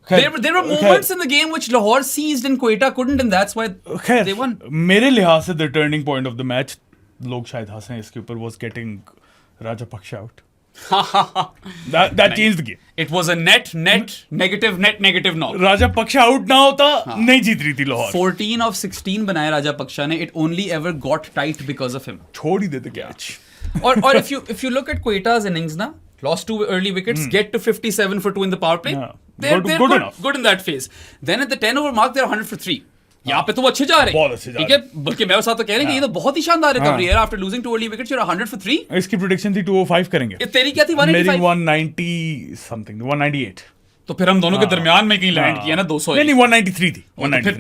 There were moments in the game which Lahore seized and Quetta couldn't, and that's why they won. मेरे लिहाज से the turning point of the match, लोग शायद हंसें इसके ऊपर, was getting Rajapaksa out. That changed the game. It was a net negative knock. Rajapaksa out ना होता नहीं जीत रही थी लाहौर। 14 of 16 बनाया Rajapaksa ने, it only ever got tight because of him. छोड़ ही देते कैच। और if you look at Quetta's innings ना, lost 2 early wickets, get to 57 for 2 in the power play. They're good enough. Good in that phase. Then at the 10 over mark, they're 100 for 3. यहाँ पे तो वो अच्छे जा रहे हैं, ठीक है, बल्कि मैं साथ तो कह रहे हैं कि ये तो बहुत ही शानदार रिकवरी है। After losing 2 early wickets, you're 100 for 3. इसकी प्रेडिक्शन थी 205 करेंगे। तेरी क्या थी? 185? मेरी 190 something, 198। तो फिर हम दोनों के दरमियान में कहीं लैंड किया ना 200। नहीं 193 थी।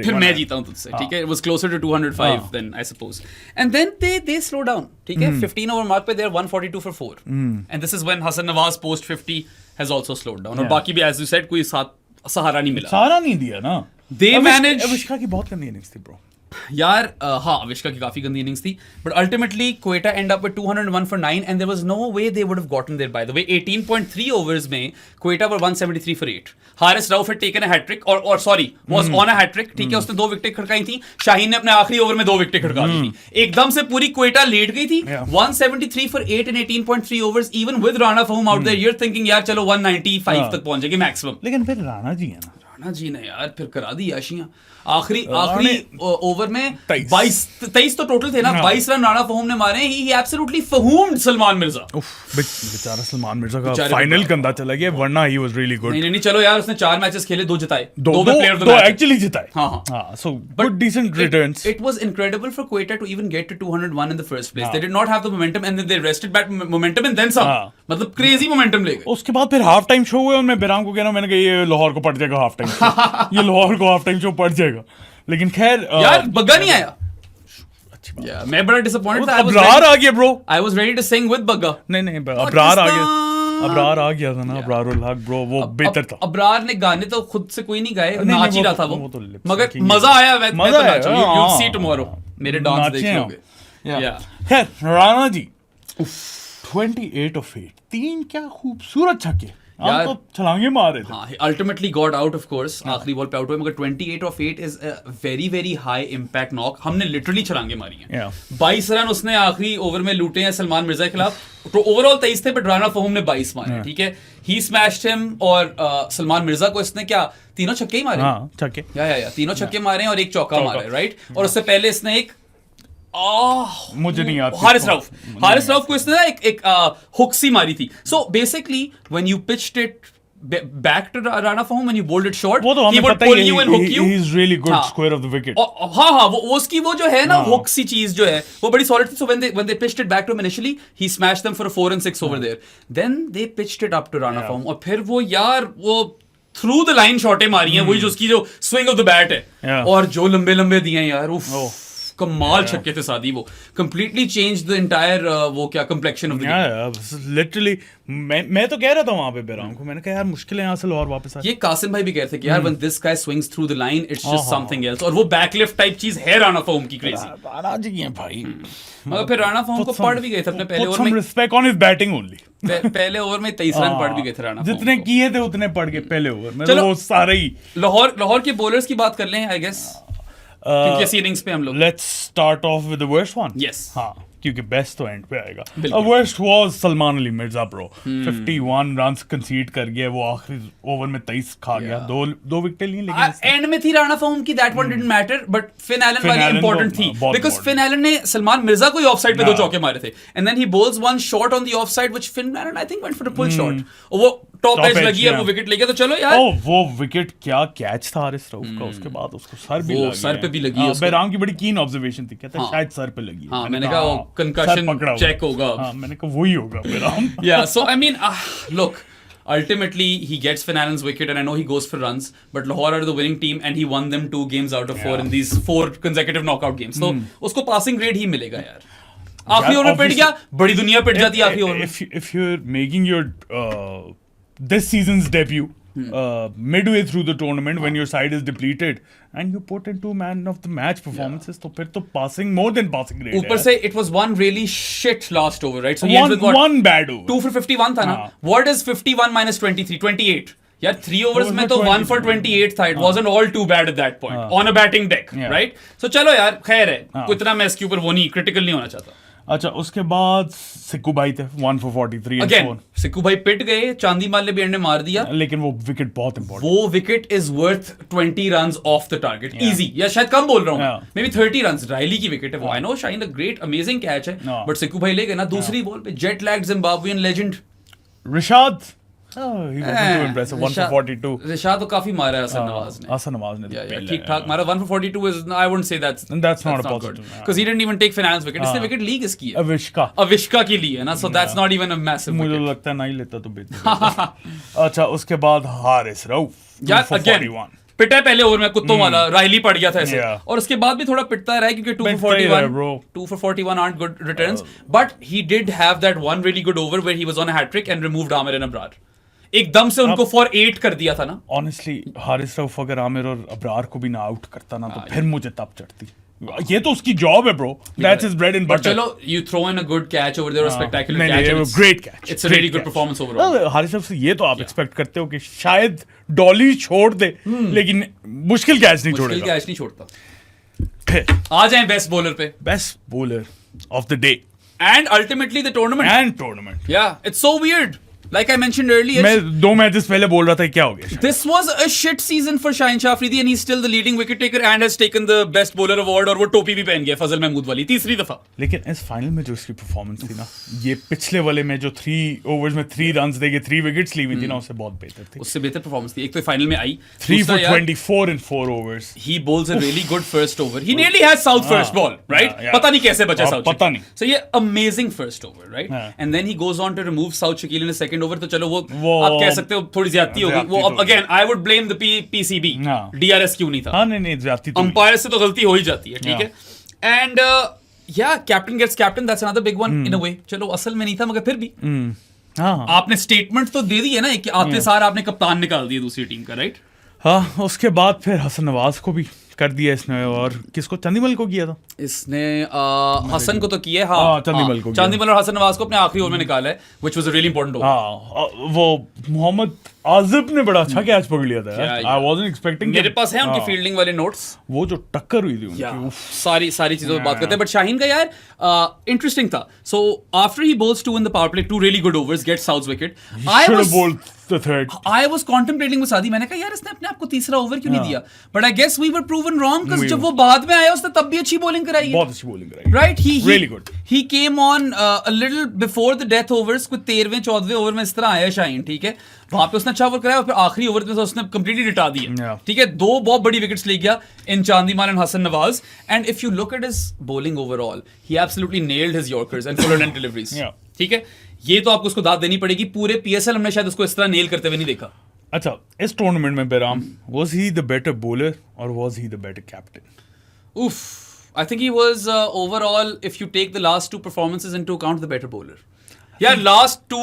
फिर मैं जीता हूं तुझसे, ठीक है। It was closer to 205 then I suppose. And then they slow down, ठीक है। 15 over mark पे they're 142 for 4. And this is when Hasan Nawaz post 50 has also slowed down. और बाकी भी as you said कोई सहारा नहीं मिला। सहारा नहीं दिया ना। They managed। अविष्का की बहुत गंदी इनिंग्स थी ब्रो। यार हाँ, अविष्का की काफी गंदी इनिंग्स थी, but ultimately Quetta and up with 201 for 9 and there was no way they would have gotten there. By the way, 18.3 overs में Quetta were 173 for 8. Haris Rauf had taken a hat trick और sorry was on a hat trick, ठीक है। उसने 2 wicket खड़काई थी। शाहीन ने अपने आखिरी over में 2 विकेट खड़का दी थी। एकदम से पूरी क्वेटा लेट गई थी। 173 for 8 in 18.3 overs, even with Rana Faheem out there, you're thinking यार चलो 195 तक पहुंचेगी मैक्सिमम। लेकिन फिर राणा जी है ना, राणा जी ने यार फिर करा दी याशियां। आखिरी ओवर में 23 तो टोटल थे ना, 22 रन राणा फहूम ने मारे। ही एब्सोल्युटली फहूम्ड सलमान मिर्जा। बेचारा सलमान मिर्जा का फाइनल गंदा चला गया, वरना ही वाज रियली गुड। नहीं चलो यार, उसने 4 मैचेस खेले, 2 जिताए, 2 एक्चुअली जिताए। हां so good decent returns. It was incredible for Quetta to even get to 201 in the first place. They did not have the momentum and they rested back momentum and then some. मतलब crazy momentum ले गए। उसके बाद फिर half time show हुए और मैं बिराम को कह रहा हूं, मैंने कहा ये लाहौर को पड़ जाएगा हाफ टाइम। ये लाहौर को हाफ टाइम शो पड़ जाएगा, लेकिन खैर यार बग्गा नहीं आया। Yeah, मैं बड़ा डिसअपॉइंटेड था। अब्रार आ गया bro. I was ready to sing with Bagga. नहीं अब्रार आ गया। अब्रार आ गया था ना, अब्रार उल हक ब्रो, वो बेहतर था। अब्रार ने गाने तो खुद से कोई नहीं गाए, नाच ही रहा था वो, मगर मजा आया। मजा आया। You'll see tomorrow मेरे डांस देख लोगे। खैर राणा जी 28 of 8, 3 क्या खूबसूरत छक्के, हम तो छलांगे मार रहे थे। हाँ, ultimately got out of course, आखिरी बॉल पे आउट हुए, मगर 28 of 8 is a very very high impact knock। हमने लिटरली छलांगे मारी हैं। 22 रन उसने आखिरी ओवर में लूटे हैं सलमान मिर्जा के खिलाफ। तो ओवरऑल 23 थे, बट राणा फहूम ने 22 मारे। ठीक है, ही स्मैश्ड हिम, और सलमान मिर्जा को इसने क्या तीनों छक्के ही मारे। हाँ, छक्के या तीनों छक्के मारे हैं और एक चौका मारा है, राइट। और उससे पहले इसने एक मुझे नहीं आता, हारिस रऊफ को इसने ना एक हुक सी मारी थी। So basically when you pitched it back to Rana Fahum when you bowled it short, वो तो he would pull you and hook you. He's really good square of the wicket. हाँ वो उसकी वो जो है ना hook सी चीज जो है वो बड़ी solid थी। So when they pitched it back to him initially, he smashed them for a 4 and 6 over there. Then they pitched it up to Rana Fahum, और फिर वो यार वो थ्रू द लाइन शॉटें मारी हैं, वही जो उसकी जो स्विंग ऑफ द बैट है, और जो लंबे लंबे दिए हैं यार, उफ कमाल छक्के थे सादी। वो कंप्लीटली चेंज द एंटायर वो क्या complexion of the game. Literally मैं तो कह रहा था वहां पे बेराम को, मैंने कहा यार मुश्किल है यहाँ से लाहौर वापस आए। ये कासिम भाई भी कह रहे थे कि यार when this guy swings through the line it's just something else, और वो बैकलिफ्ट टाइप चीज है राणा फहूम की क्रेजी। राणा जी हैं भाई, मगर फिर राणा फहूम को पड़ भी गए थे अपने पहले ओवर में। Respect on his batting only. पहले ओवर में 23 रन पड़ भी गए थे राणा फहूम, जितने किए थे उतने पड़ गए पहले ओवर में। वो सारे ही लाहौर के बॉलर्स की बात कर लें आई गेस, क्योंकि इसी इनिंग्स पे हम लोग। Let's start of with the worst one. Yes, हाँ, क्योंकि बेस्ट तो एंड पे आएगा। Worst was Salman Ali Mirza bro. 51 runs कंसीड कर गया वो, आखिरी ओवर में 23 खा गया, दो विकेट ली, लेकिन एंड में थी राणा फहूम की, that one didn't matter, but Finn Allen वाली इंपॉर्टेंट थी, बिकॉज़ फिन एलन ने सलमान मिर्जा को ही ऑफसाइड पे 2 चौके मारे थे, and then he bowls one shot on the offside which Finn Allen I think went for a pull shot, और वो टॉप एज लगी और वो विकेट ले गया। तो चलो यार, वो विकेट क्या कैच था हारिस रऊफ का, उसके बाद उसको सर पे भी लगी। बेराम की बड़ी कीन ऑब्जर्वेशन थी, कहता है शायद सर पे लगी। हां, मैंने कहा कंकशन चेक होगा। हाँ, मैंने कहा वही होगा बेराम। Yeah, so I mean, look, ultimately he gets Finn Allen's wicket, and I know he goes for runs, but Lahore are the winning team, and he won them 2 games out of 4 in these 4 consecutive knockout games. So उसको passing grade ही मिलेगा यार। आखिरी over में पिट गया, बड़ी दुनिया पिट जाती है आखिरी ओवर में। If you're making your this season's debut midway through the tournament when your side is depleted and you put in 2 man of the match performances, तो फिर तो passing more than passing grade। ऊपर से it was one really shit last over, right? So he ends with what? One bad over। 2 for 51 था ना? What is 51 minus 23? 28। यार 3 overs में तो 1 for 28 था। It wasn't all too bad at that point on a batting deck, right? So चलो यार, खैर है, इतना मैं इसके ऊपर वो नहीं क्रिटिकल नहीं होना चाहता। अच्छा, उसके बाद सिक्कू भाई थे 1 for 43 and 4। सिक्कू भाई पिट गए, चांदी माल ने भी एंड में मार दिया, लेकिन वो विकेट बहुत इंपॉर्टेंट। वो wicket is worth 20 runs off the target easy, या शायद कम बोल रहा हूँ, मे बी 30 रन्स। रायली की विकेट है वो, I know shine a great amazing catch है, बट सिक्कू भाई ले गए ना दूसरी बॉल पे। Jet lagged Zimbabwean legend Rishad, he wasn't too impressive, 1 for 42। Rishad तो काफी मारा है हसन नवाज ने ठीक ठाक मारा। 1 for 42 is, I wouldn't say that's not a positive, because he didn't even take finance wicket। इसने विकेट ली किसकी है? अविष्का की ली है ना, so that's not even a massive wicket। मुझे लगता है नहीं लेता तो बेहतर। अच्छा, उसके बाद हारिस रऊफ यार अगेन पिटा पहले ओवर में कुत्तों वाला, रायली पड़ गया था ऐसे, और उसके बाद भी थोड़ा पिटता रहा है, क्योंकि 2 for 41 aren't good returns, but he did have that one really good over where he was on a hat trick and removed Amir and Abrar। एकदम से उनको for 8 कर दिया था ना। Honestly, हारिस रऊफ अगर आमिर और अब्रार को भी ना आउट करता ना, तो फिर मुझे तब चढ़ती। ये तो उसकी जॉब है bro, that's his bread and butter। चलो, you throw in a good catch over there, a spectacular catch, it's great catch, it's a really good performance overall। Haris Rauf से ये तो आप एक्सपेक्ट करते हो कि शायद डॉली छोड़ दे, लेकिन मुश्किल कैच नहीं छोड़ेगा। मुश्किल कैच नहीं छोड़ता। आ जाएं बेस्ट बॉलर पे। Best bowler of the day and ultimately the tournament। tournament, yeah, it's so weird। Like I mentioned earlier, मैं 2 मैचेस पहले बोल रहा था क्या हो गया. this was a shit season for Shaheen Shah Afridi and he's still the leading wicket taker and has taken the best bowler award और वो टोपी भी पहन गया फजल महमूद वाली तीसरी दफा. लेकिन इस फाइनल में जो इसकी परफॉर्मेंस थी ना, ये पिछले वाले में जो 3 ओवर्स में 3 रन्स देके 3 विकेट्स ली हुई थी ना, उससे बहुत बेहतर थी. उससे बेहतर परफॉर्मेंस थी. एक तो फाइनल में आई 3 for 24 in 4 overs. he bowls a really good first over. He nearly has South first ball, right? yeah. पता नहीं कैसे बचा South. पता नहीं. So ये amazing first over, right? And then he goes on to remove South Shakil in the second over. तो चलो वो आप कह सकते हो थोड़ी ज्यादती हो गई. वो अब again I would blame the PCB. DRS क्यों नहीं था? हाँ नहीं ज्यादती तो अंपायर से तो गलती हो ही जाती है, ठीक है. And captain gets captain, that's another big one in a way. चलो असल में नहीं था मगर फिर भी हाँ. आपने स्टेटमेंट तो दे दी है ना कि आते सार आपने कप्तान निकाल दिया दूसरी टीम का, राइट? हाँ, उसके बाद फिर हसन नवाज को भी कर दिया इसने, और किसको, चंदीमल को किया था इसने. हसन को तो किया है. हाँ, चंदीमल को. चंदीमल और हसन नवाज को अपने आखिरी ओवर में निकाला है, which was a really important over. हाँ, वो मोहम्मद आजिब ने बड़ा अच्छा कैच पकड़ लिया था. I wasn't expecting. मेरे पास है उनकी फील्डिंग वाले नोट्स. वो जो टक्कर हुई थी उनकी, सारी चीजों पर बात करते हैं. बट शाहीन का यार इंटरेस्टिंग था. So after he bowls 2 in the power play, 2 really good overs, get Saud wicket. I was contemplating with Saadi. मैंने कहा यार इसने अपने आप को तीसरा ओवर क्यों नहीं दिया. But I guess we were proven wrong, because जब वो बाद में आया उसने तब भी अच्छी बॉलिंग कराई है. बहुत अच्छी बॉलिंग कराई. Right, really good. He came on a little before the death overs. कुछ 13वें 14वें ओवर में इस तरह आया शाहीन, ठीक है. वहां पे उसने अच्छा ओवर कराया और फिर आखिरी ओवर में उसने कंप्लीटली रिटा दिया, ठीक है. 2 बहुत बड़ी विकेट्स ले गया in Chandimal and Hasan Nawaz. And if you look at his bowling overall, he absolutely nailed his yorkers and full and deliveries, ठीक है. ये तो आपको उसको दाद देनी पड़ेगी. पूरे पीएसएल हमने शायद उसको इस तरह नेल करते हुए नहीं देखा. अच्छा, इस टूर्नामेंट में बेराम, was he the better bowler और was he the better captain? Oof. I think he was overall, if you take the last 2 performances into account, the better bowler. Yeah, last 2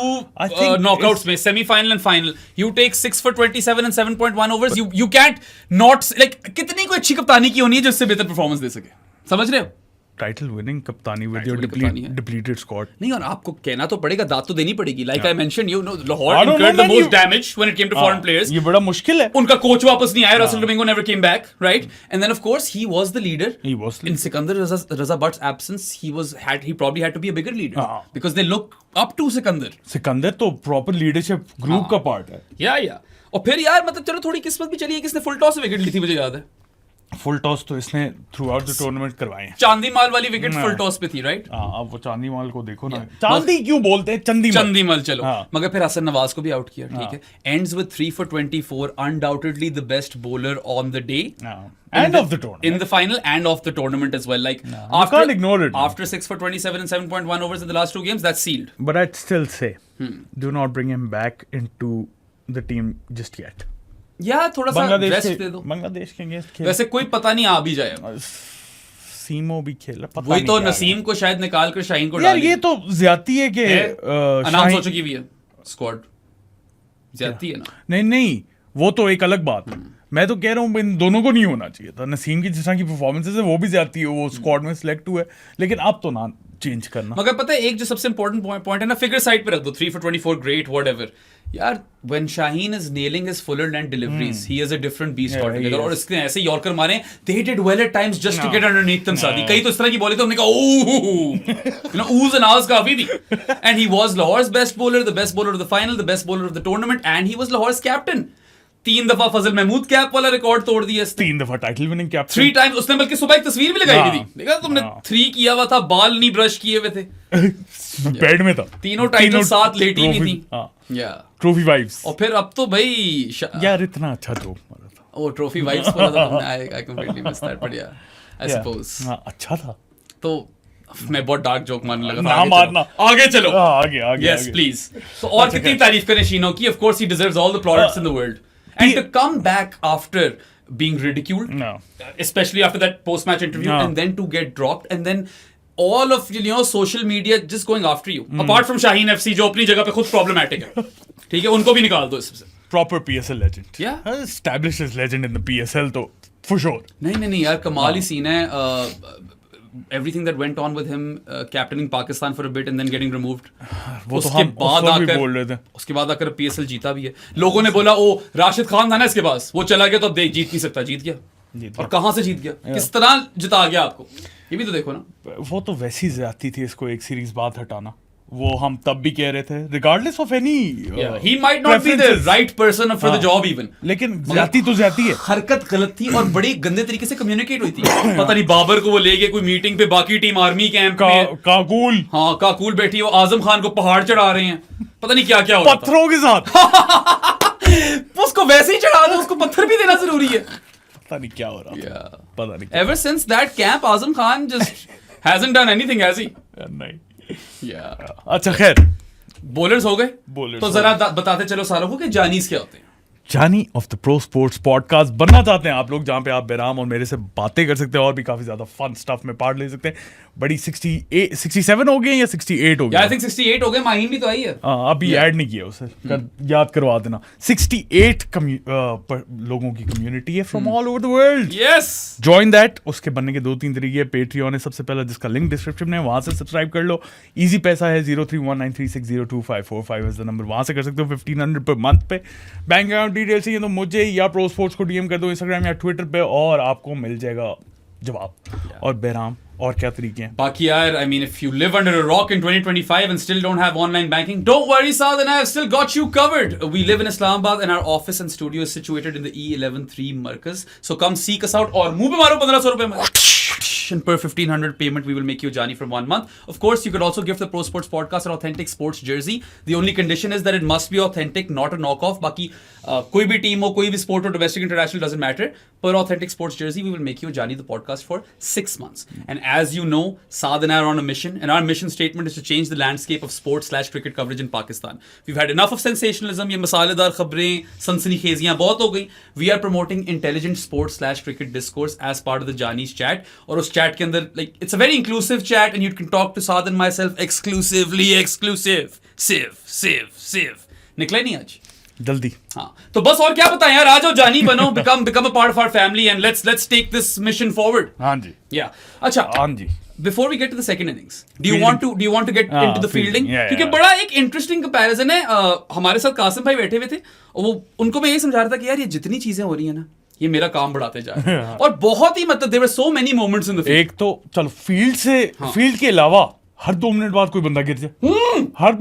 knockouts में, semi-final and final. You take 6 for 27 and 7.1 overs. You can't not like कितनी कोई अच्छी कप्तानी की होनी है जो इससे बेहतर परफॉर्मेंस दे सके. समझ रहे हो? टाइटल विनिंग कप्तानी विद योर डिप्लीटेड स्क्वाड. नहीं, और आपको कहना तो पड़ेगा, दाद तो देनी पड़ेगी. Like I mention, you know, Lahore incurred the most damage when it came to foreign players. ये बड़ा मुश्किल है. उनका कोच वापस नहीं आया. Russell Domingo never came back, right? And then of course he was the leader. In Sikandar Raza Butt's absence, he probably had to be a bigger leader because they look up to Sikandar. Sikandar तो proper leadership group का part है. या और फिर यार मतलब चलो थोड़ी किस्मत भी चली है. किसने फुल टॉस से विकेट ली थी मुझे याद है. फुल टॉस तो इसने थ्रू आउट द टूर्नामेंट करवाए हैं. चांदीमाल वाली विकेट फुल टॉस पे थी, राइट? अब वो चांदीमाल को देखो ना. चांदी क्यों बोलते हैं, चंदीमल. चलो. मगर फिर हसन नवाज को भी आउट किया, ठीक है. Ends with 3 for 24, undoubtedly the best bowler on the day and of the tournament, in the final and of the tournament as well. Like you can't ignore it. After 6 for 27 and 7.1 overs in the last 2 games, that's sealed. But I'd still say do not bring him back into the team just yet. यार थोड़ा सा rest दे दो. बांग्लादेश के against खेल, वैसे कोई पता नहीं आ भी जाएगा. सीमो भी खेला, पता वही तो नसीम को शायद निकाल कर शाहीन को डाल. यार ये तो ज्यादती है कि अनाउंस हो चुकी हुई है स्क्वाड. ज्यादती है ना. नहीं वो तो एक अलग बात है. मैं तो कह रहा हूँ इन दोनों को नहीं होना चाहिए था. नसीम की जिस तरह की परफॉर्मेंसेस है वो भी ज्यादती है, वो स्क्वाड में सिलेक्ट हुआ है, लेकिन अब तो ना चेंज करना. मगर पता है एक जो सबसे इंपॉर्टेंट पॉइंट है ना, फिगर साइड पे रख दो. 3 for 24 ग्रेट व्हाटएवर. यार when Shaheen is nailing his full and deliveries, he is a different beast altogether. और इसने ऐसे यॉर्कर मारे, they did well at times just to get underneath them. सादी कई तो इस तरह की बॉलिंग तो हमने कहा ओह, you know, oohs and ahs काफी थी. And he was Lahore's best bowler, the best bowler of the final, the best bowler of the tournament, and he was Lahore's captain. 3 दफा फजल महमूद कैप वाला रिकॉर्ड तोड़ दिया इसने. 3 दफा टाइटल विनिंग कैप्टन. 3 टाइम्स. उसने बल्कि सुबह एक तस्वीर भी लगाई हुई थी, देखा तुमने? 3 किया हुआ था, बाल नहीं ब्रश किए हुए थे, बेड में था. तीनों टाइटल साथ लेटी हुई थी. Trophy vibes. और फिर अब तो भाई यार इतना अच्छा जोक मारा था. ओ ट्रॉफी वाइब्स बोला था तुमने. I completely miss that, but या आई सपोज अच्छा था. तो मैं बहुत डार्क जोक मारने लगा था. आगे चलो. आगे यस प्लीज. तो और कितनी तारीफ करें शीनो की. Of course he deserves all the plots in the world. And to come back after being ridiculed, especially after that post-match interview, and then to get dropped, and then all of social media just going after you. Apart from Shaheen FC, जो अपनी जगह पे खुद problematic है, ठीक है, उनको भी निकाल दो इससे. Proper PSL legend. Yeah. Established as legend in the PSL तो for sure. नहीं यार कमाल ही सीन है. Everything that went on with him captaining Pakistan for a bit and then getting removed. उसके बाद आकर PSL जीता भी है. लोगों ने बोला ओ राशिद खान था ना इसके पास, वो चला गया तो देख जीत नहीं सकता. जीत गया. और कहां से जीत गया, किस तरह जिता गया आपको, ये भी तो देखो ना. वो तो वैसी ज्यादती थी इसको एक सीरीज बाद हटाना. वो हम तब भी कह रहे थे regardless of any he might not be the preferences. right person for the job even. लेकिन जाती तो जाती है. हरकत गलत थी और बड़ी गंदे तरीके से कम्युनिकेट हुई थी. पता नहीं बाबर को वो ले गए कोई मीटिंग पे, बाकी टीम आर्मी कैंप में काकूल. हाँ काकूल बैठी है, वो आजम खान को पहाड़ चढ़ा रहे हैं, पता नहीं क्या क्या हो रहा था. पत्थरों के साथ. उसको वैसे ही चढ़ा दो, उसको पत्थर भी देना जरूरी है. पता नहीं क्या हो रहा था. पता नहीं. Ever since that camp, Azam Khan just hasn't done anything, has he? नहीं. Yeah. अच्छा खैर. बॉलर्स हो गए. Bowlers तो जरा बताते चलो सारों को कि जानीज क्या होते हैं. जानी of the pro sports podcast बनना चाहते हैं आप लोग, जहां पे आप बेराम और मेरे से बातें कर सकते हैं और भी काफी ज्यादा फन स्टफ में पार्ट ले सकते हैं. बड़ी 67 हो गए या 68 हो गए? आई थिंक 68 हो गए. माहीन भी तो आई है. अभी ऐड नहीं किया उसे. याद करवा देना. 68 लोगों की कम्युनिटी है from all over the world. Yes, join that. उसके बनने के 2-3 तरीके हैं. पेट्रियन है सबसे पहला, जिसका लिंक डिस्क्रिप्शन में है, वहां से सब्सक्राइब कर लो. इजी पैसा है 031936025545 इज द नंबर, वहां से कर सकते हो 1500 पर मंथ पे. बैंक अकाउंट डिटेल चाहिए तो मुझे या प्रो स्पोर्ट्स को डीएम कर दो इंस्टाग्राम या ट्विटर पे और आपको मिल जाएगा जवाब. और बेराम और क्या तरीके हैं बाकी यार? I mean, if you live under a rock in 2025 and still don't have online banking, don't worry, Saad and I have still got you covered. We live in Islamabad and our office and studio is situated in the E113 Markaz. So come seek us out. और मुंह पे मारो 1500 रुपए में. And per 1500 payment, we will make you a Jani from 1 month. Of course, you could also give the Pro Sports Podcast an authentic sports jersey. The only condition is that it must be authentic, not a knockoff. बाकी कोई भी team हो, कोई भी sport हो, domestic, international, doesn't matter. Per authentic sports jersey, we will make you a Jani the podcast for 6 months. And as you know, Saad and I are on a mission, and our mission statement is to change the landscape of sports/cricket coverage in Pakistan. We've had enough of sensationalism. ये मसालेदार खबरें, सनसनीखेजियां बहुत हो गई. We are promoting intelligent sports/cricket discourse as part of the Jani's chat. और उस chat के अंदर, like, it's a very inclusive chat, and you can talk to Saad and myself exclusively. Siv. निकले नहीं आज? जल्दी. हाँ, तो बस और क्या बताएं यार, आ जाओ जानी बनो, become a part of our family and let's take this mission forward. हाँ जी. Yeah. अच्छा. हाँ जी. Before we get to the second innings, do you want to get into the fielding? क्योंकि बड़ा एक interesting comparison है. हमारे साथ कासिम भाई बैठे हुए थे और वो उनको मैं यही समझा रहा था कि यार ये जितनी चीजें हो रही है ना, ये मेरा काम बढ़ाते जा रहे हैं. और बहुत ही मतलब there were so many moments in the field. एक तो चलो फील्ड के अलावा हर 2 मिनट बाद कोई बंदा गिर जाए. हर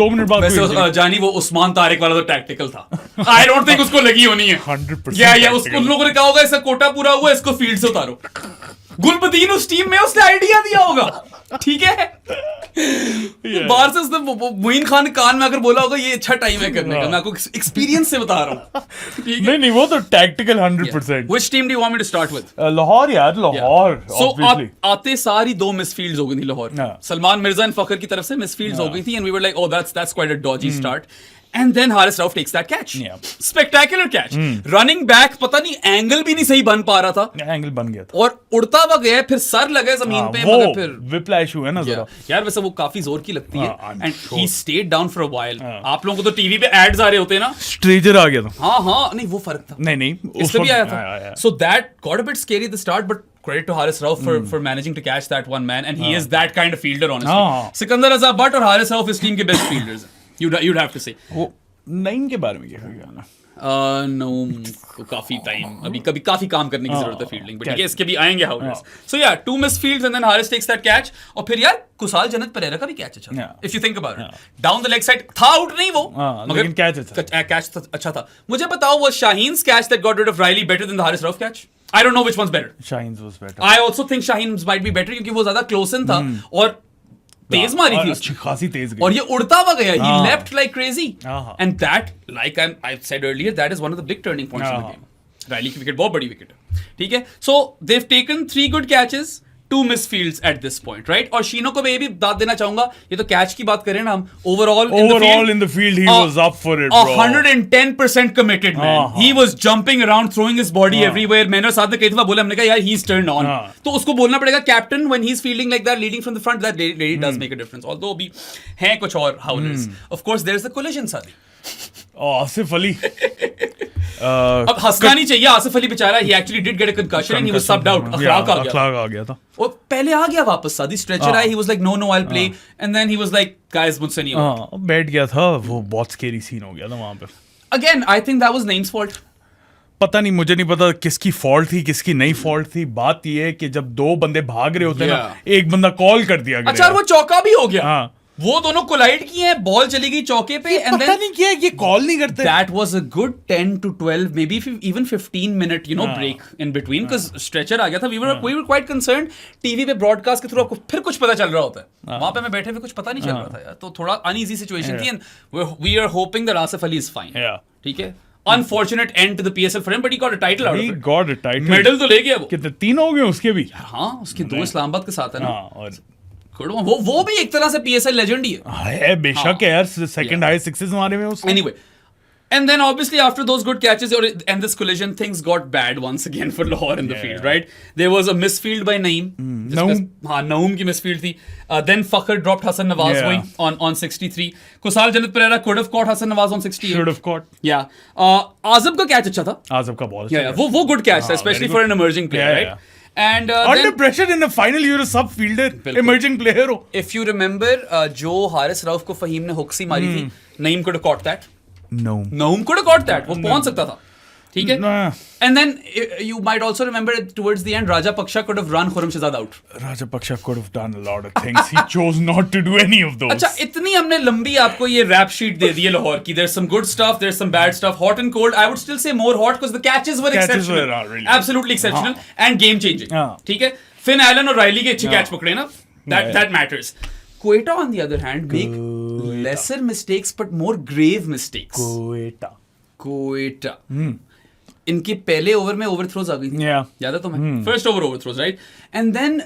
2 मिनट बाद वैसे जानी वो उस्मान तारिक वाला तो टैक्टिकल था. आई डोंट थिंक उसको लगी होनी है. 100% या उन लोगों ने कहा होगा इसका कोटा पूरा हुआ, इसको फील्ड से उतारो. गुलबदीन उस टीम में उसने आइडिया दिया होगा. ठीक है. बाहर से उसने मोइन खान कान में अगर बोला होगा ये अच्छा टाइम है करने का. मैं आपको एक्सपीरियंस से बता रहा हूँ. नहीं वो तो tactical 100%. Which team do you want me to start with? Lahore यार, लाहौर. So आते सारी 2 मिसफील्ड्स हो गई थी लाहौर. सलमान मिर्जा एंड फखर की तरफ से मिसफील्ड्स हो गई थी and we were like, oh that's quite a dodgy start. And then Haris Rauf takes that catch. Spectacular catch. Running back, पता नहीं एंगल भी नहीं सही बन पा रहा था. एंगल बन गया था. और उड़ता हुआ गया, फिर सर लगे जमीन पे, मगर फिर whiplash हुआ है ना जरा. यार वैसे वो काफी जोर की लगती है. And he stayed down for a while. आप लोगों को तो टीवी पे एड्स आ रहे होते हैं ना. स्ट्रेजर आ गया था. हाँ नहीं वो फर्क था. नहीं इसलिए भी आया था. So that got a bit scary at the start, but credit to Haris Rauf for managing to catch that one man, and he is that kind of fielder honestly. Sikandar Azhar Butt और Haris Rauf इस team के best fielders हैं. You'd have to say. वो नईम के बारे में क्या कहना? नो काफी टाइम अभी कभी काफी काम करने की जरूरत है फील्डिंग. बट ठीक है, इसके भी आएंगे हाउलर्स. सो या 2 missed fields and then Haris takes that catch. और फिर यार कुसाल जन्नत परेरा का भी कैच अच्छा था. If you think about it, down the leg side था, आउट नहीं वो, मगर कैच अच्छा था. मुझे बताओ, वो Shaheen's catch that got rid of Rilee better than the Haris Rauf catch? I don't know which one's better. Shaheen's was better. I also think Shaheen's might be better क्योंकि वो ज्यादा क्लोज इन था और तेज मारी थी, अच्छी खासी तेज गई. और ये उड़ता हुआ गया. He leapt like crazy. And that, like I said earlier, that is one of the big turning points in the game. Riley की विकेट बहुत बड़ी विकेट है. ठीक है. So they've taken 3 good catches, 2 missed fields at this point, right? और शीनो को मैं ये भी दाद देना चाहूंगा, ये तो कैच की बात करें ना हम, overall in the field he was up for it, bro. 110% committed, man. He was jumping around, throwing his body everywhere. मैंने और साथ में कई दफा बोला, हमने कहा यार he's turned on. तो उसको बोलना पड़ेगा captain, when he's fielding like that, leading from the front, that really does make a difference. Although अभी हैं कुछ और howlers. Of course there's the collision, Sadi. Asif Ali. अब हंसना नहीं चाहिए. आसिफ अली बेचारा, he actually did get a concussion and he was subbed out. अखलाक आ गया था. और पहले आ गया वापस. सादी स्ट्रेचर आया, he was like no I'll play, and then he was like guys मुझसे नहीं होगा. बैठ गया था. वो बहुत स्केरी सीन हो गया था वहां पे. Again I think that was Naeem's fault. पता नहीं, मुझे नहीं पता किसकी फॉल्ट थी किसकी नहीं फॉल्ट थी. बात ये है कि जब 2 बंदे भाग रहे होते हैं ना, एक बंदा कॉल कर दिया गया. अच्छा, वो चौका भी हो गया. वो दोनों कोलाइड किए हैं, बॉल चली गई चौके पे, एंड पता नहीं क्या ये कॉल नहीं करते. that was a good 10 to 12 maybe even 15 minute break in between because stretcher आ गया था. we were quite concerned. TV पे ब्रॉडकास्ट के थ्रू आपको फिर कुछ पता चल रहा होता है, वहां पे मैं बैठे हुए कुछ पता नहीं चल रहा था यार, तो थोड़ा अनईजी सिचुएशन थी, and we are hoping that Asif Ali is fine. ठीक है. Unfortunate end to the PSL for him, but he got a title out of it. He got a title. Medal तो ले गया वो. कितने 3 हो गए उसके भी. हाँ, उसके 2 इस्लामाबाद के साथ है ना. और वो भी एक तरह से PSL लेजेंड ही है बेशक है यार, सेकंड हाईएस्ट सिक्सेस मारे में उसने. Anyway, and then obviously after those good catches and this collision, things got bad once again for Lahore in the field, right? There was a misfield by Naeem. Naeem की misfield थी. Then Fakhr dropped Hassan Nawaz going on 63. Kusal Janat Pereira could have caught Hassan Nawaz on 68. Should have caught. Yeah. Azab का catch अच्छा था. Azab का ball. Yeah, वो good catch था, especially for an emerging player, right? And under pressure in the final, you're a sub fielder, emerging player हो. If you remember, जो हारिस रऊफ को फहीम ने हुक्सी मारी थी, Naeem could have caught that. Naeem could have caught that. वो पहुंच सकता था. ठीक है. And then you might also remember towards the end, Rajapaksha could have run Khurramshahzad out. Rajapaksha could have done a lot of things. He chose not to do any of those. अच्छा, इतनी हमने लंबी आपको ये rap sheet दे दी है लाहौर की. There's some good stuff, there's some bad stuff, hot and cold. I would still say more hot because the catches were exceptional. Really. Absolutely exceptional and game changing. ठीक है. Finn Allen और Riley के अच्छे catch पकड़े ना. That matters. Quetta on the other hand make lesser mistakes but more grave mistakes. Quetta. इनके पहले over में ओवरथ्रोज आ गई थी. याद है तुम्हें? First over overthrows, right? And then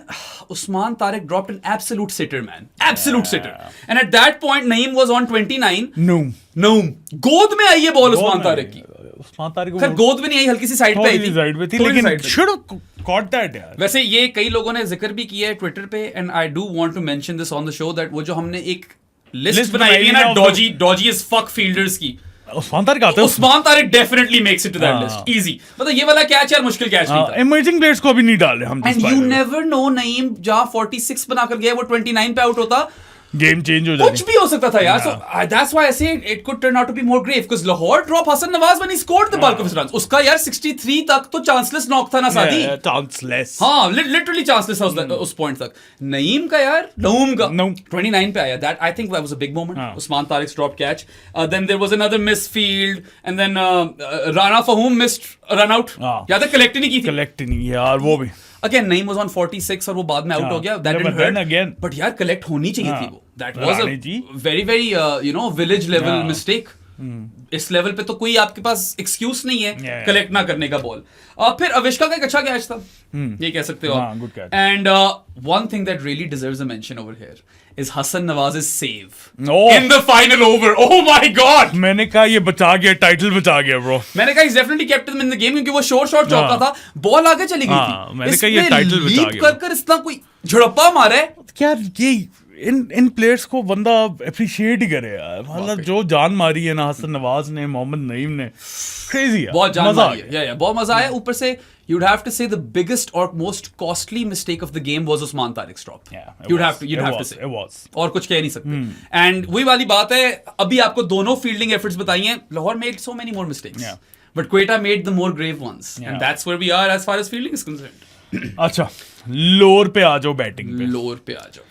Usman Tariq dropped an absolute sitter, man. Absolute sitter. And at that point Naeem was on 29. नूम गोद में आई है बॉल उस्मान तारिक की. उस्मान तारिक खैर गोद में नहीं आई, हल्की सी साइड पे आई थी, लेकिन शुड हैव caught that यार. वैसे ये कई लोगों ने जिक्र भी किया है ट्विटर पे, and I do want to mention this on the show, that वो जो हमने एक लिस्ट बनाई है ना डॉजी एज फक फील्डर्स की, उस्मान तारिक आते हैं. Usman Tariq definitely makes it to that list easy. मतलब ये वाला कैच यार मुश्किल कैच नहीं था. इमर्जिंग प्लेयर्स को अभी नहीं डाले हम. And you never know, Naeem जहां 46 बनाकर गया वो 29 पे आउट होता, गेम चेंज हो जाती. कुछ भी हो सकता था यार. So that's why I say it could turn out to be more grave because Lahore dropped Hassan Nawaz when he scored the bulk of his runs. उसका यार 63 तक तो chanceless knock था ना सादी. Chanceless. हाँ, literally chanceless था उस point तक. नईम का यार, नऊम का 29 पे आया. That I think that was a big moment. Usman Tariq's drop catch. Then there was another misfield, and then Rana Fahum missed a run out. याद है collect नहीं की थी. Collect नहीं यार वो भी. Again, Naeem was on 46 और वो बाद में आउट हो गया. That didn't hurt. Again. But यार collect होनी चाहिए थी वो. That was a very village level mistake. इस लेवल पे तो कोई आपके पास एक्सक्यूज नहीं है कलेक्ट ना करने का बॉल. फिर अविष्का का एक अच्छा कैच था, ये कह सकते हो. And one thing that really deserves a mention over here is Hassan Nawaz's save in the final over. Oh my God! मैंने कहा ये बचा गया, टाइटल बचा गया bro. मैंने कहा he's definitely kept him in the game क्योंकि वो शॉर्ट चौका था, बॉल आगे चली गई थी. मैंने कहा ये टाइटल बचा गया. कर इतना कोई झड़प्पा मारा है यार. ये इन प्लेयर्स को बंदा अप्रिशिएट ही करे यार. मतलब जो जान मारी है ना हसन नवाज ने, मोहम्मद नईम ने, क्रेजी है. बहुत जान मारी है. या बहुत मजा आया. ऊपर से you'd have to say the biggest or most costly mistake of the game was Usman Tariq's drop. You'd have to say. It was. और कुछ कह नहीं सकते. And वही वाली बात है, अभी आपको दोनों फील्डिंग एफर्ट्स बताई हैं. Lahore made so many more mistakes. But Quetta made the more grave ones. And that's where we are as far as fielding is concerned. अच्छा, लोअर पे आ जाओ, बैटिंग पे. लोअर पे आ जाओ.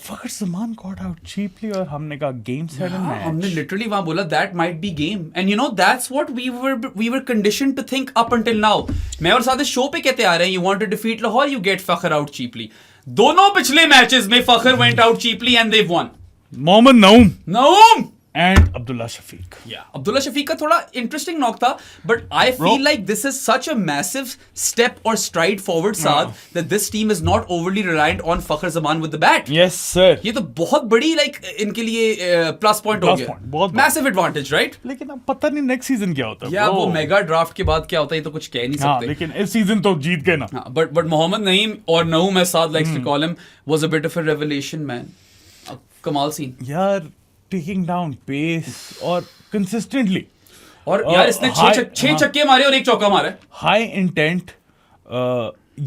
फखर जमान got out cheaply और हमने कहा game 7 match. हमने लिटरली वहां बोला that might be game, and you know that's what we were conditioned to think up until now. मैं और साथ शो पे कहते आ रहे हैं, you want to defeat Lahore, you get Fakhr out cheaply. दोनों पिछले मैचेस में Fakhr went out cheaply and they've won. Mohammad नऊम and Abdullah Shafiq. Yeah, Abdullah Shafiq का थोड़ा interesting knock था, but I feel like this is such a massive step or stride forward, Saad, that this team is not overly reliant on Fakhr Zaman with the bat. Yes, sir. ये तो बहुत बड़ी इनके लिए plus point हो गया. Massive advantage, right? लेकिन अब पता नहीं next season क्या होता है. या वो मेगा ड्राफ्ट के बाद क्या होता है ये तो कुछ कह नहीं सकते. लेकिन इस season तो जीत गए ना. But Mohammad Naeem or Naum as Saad likes to call him was a bit of a revelation, man. कमाल सीन. यार taking down pace और consistently. और यार इसने 6 छक्के मारे और 1 चौका मारा. High intent.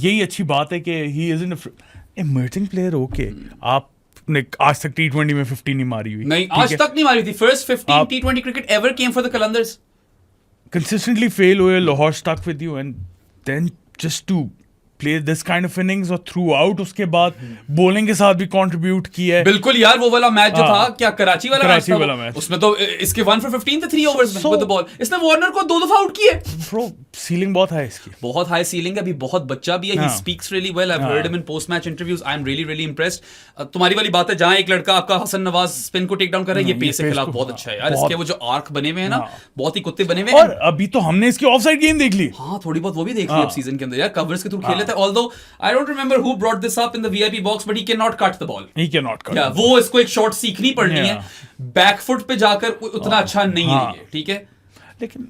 यही अच्छी बात है कि he isn't a emerging player. Okay, आपने आज तक T20 में 50 नहीं मारी हुई. नहीं, आज तक नहीं मारी थी. First 15 T20 cricket ever came for the Qalandars. Consistently fail हुए, Lahore stuck with you, and then just to play this kind of innings और थ्रू आउट उसके बाद बॉलिंग के साथ भी कंट्रीब्यूट किया है। बिल्कुल यार, वो वाला मैच जो था, क्या कराची वाला मैच था, मैच उसमें तो इसके 1 for 15 थे 3 ओवर्स में विद द बॉल। इसने वार्नर को 2 दफा आउट किए। ब्रो सीलिंग बहुत है इसकी, बहुत हाई सीलिंग है, अभी बहुत बच्चा भी है। He speaks really well, I have heard him in post match interviews, I am really really impressed. तुम्हारी वाली बात है, जहां एक लड़का आपका हसन नवाज स्पिन को टेक डाउन कर रहा है, ये पेस के खिलाफ बहुत अच्छा है यार। इसके वो जो आर्क बने हुए हैं ना, बहुत ही कुत्ते बने हुए हैं। और अभी तो हमने इसकी ऑफसाइड गेम देख ली। हाँ, थोड़ी बहुत वो भी देख ली अब सीजन के अंदर यार, कवर्स के थ्रू खेले थे। Although I don't remember who brought this up in the VIP box, but he can not cut the ball. He can not cut, वो इसको एक शॉट सीखनी पड़नी है। बैकफुट पे जाकर उतना अच्छा नहीं है ये, ठीक है, लेकिन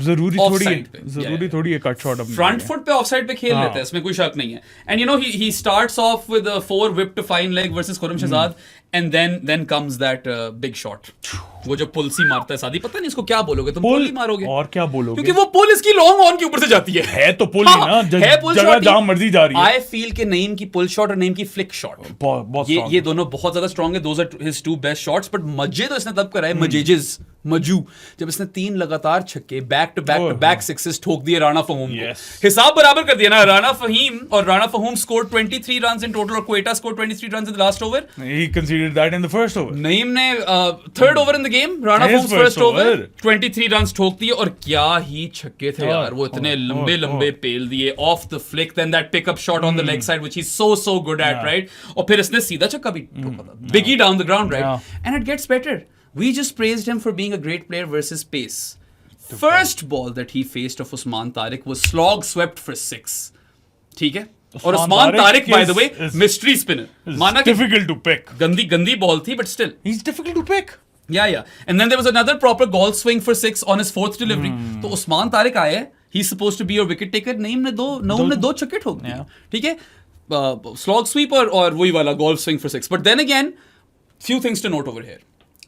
जरूरी थोड़ी है कट शॉट अपने फ्रंट फुट पे ऑफसाइड पे खेल लेते हैं, इसमें कोई शक नहीं है। And you know he starts off with 4 whip to fine leg versus Khurram Shahzad, and then comes that big shot, वो जो पुल सी मारता है सादी, पता नहीं इसको क्या बोलोगे तुम, पुल ही मारोगे और क्या बोलोगे, क्योंकि वो पुल इसकी लॉन्ग ऑन के ऊपर से जाती है तो पुल ही ना, जगह जहां मर्जी जा रही है। आई फील के नईम की पुल शॉट और नईम की फ्लिक शॉट, ये दोनों बहुत ज्यादा स्ट्रांग है। Those are his 2 best shots. But मजे तो इसने तब कराए, मजू जब इसने 3 लगातार छक्के बैक टू बैक सिक्सेस ठोक दिए राणा फहीम को, हिसाब बराबर कर दिया ना। Rana Faheem score 23 runs in total और Quetta score 23 runs in the last over. He conceded that in the first over. Naeem ने 3rd over in the game, Rana Faheem's first over 23 runs ठोक दिए, और क्या ही छक्के थे यार, वो इतने लंबे पेल दिए off the flick, then that pickup shot on the leg side which he so good at, right. और फिर इसने सीधा छक्का भी ठोका था, biggie down the ground, right. And it gets better, we just praised him for being a great player versus pace. First ball that he faced of Usman Tariq was slog swept for 6. ठीक है, और Usman Tariq by the way mystery spinner, माना difficult to pick, गंदी ball थी, but still he's difficult to pick. Yeah, and then there was another proper golf swing for 6 on his 4th delivery. तो Usman Tariq आए, he's supposed to be your wicket taker, Naeem ने दो छक्के ठोक दिए, ठीक है, slog sweep और वही वाला golf swing for 6. But then again, few things to note over here.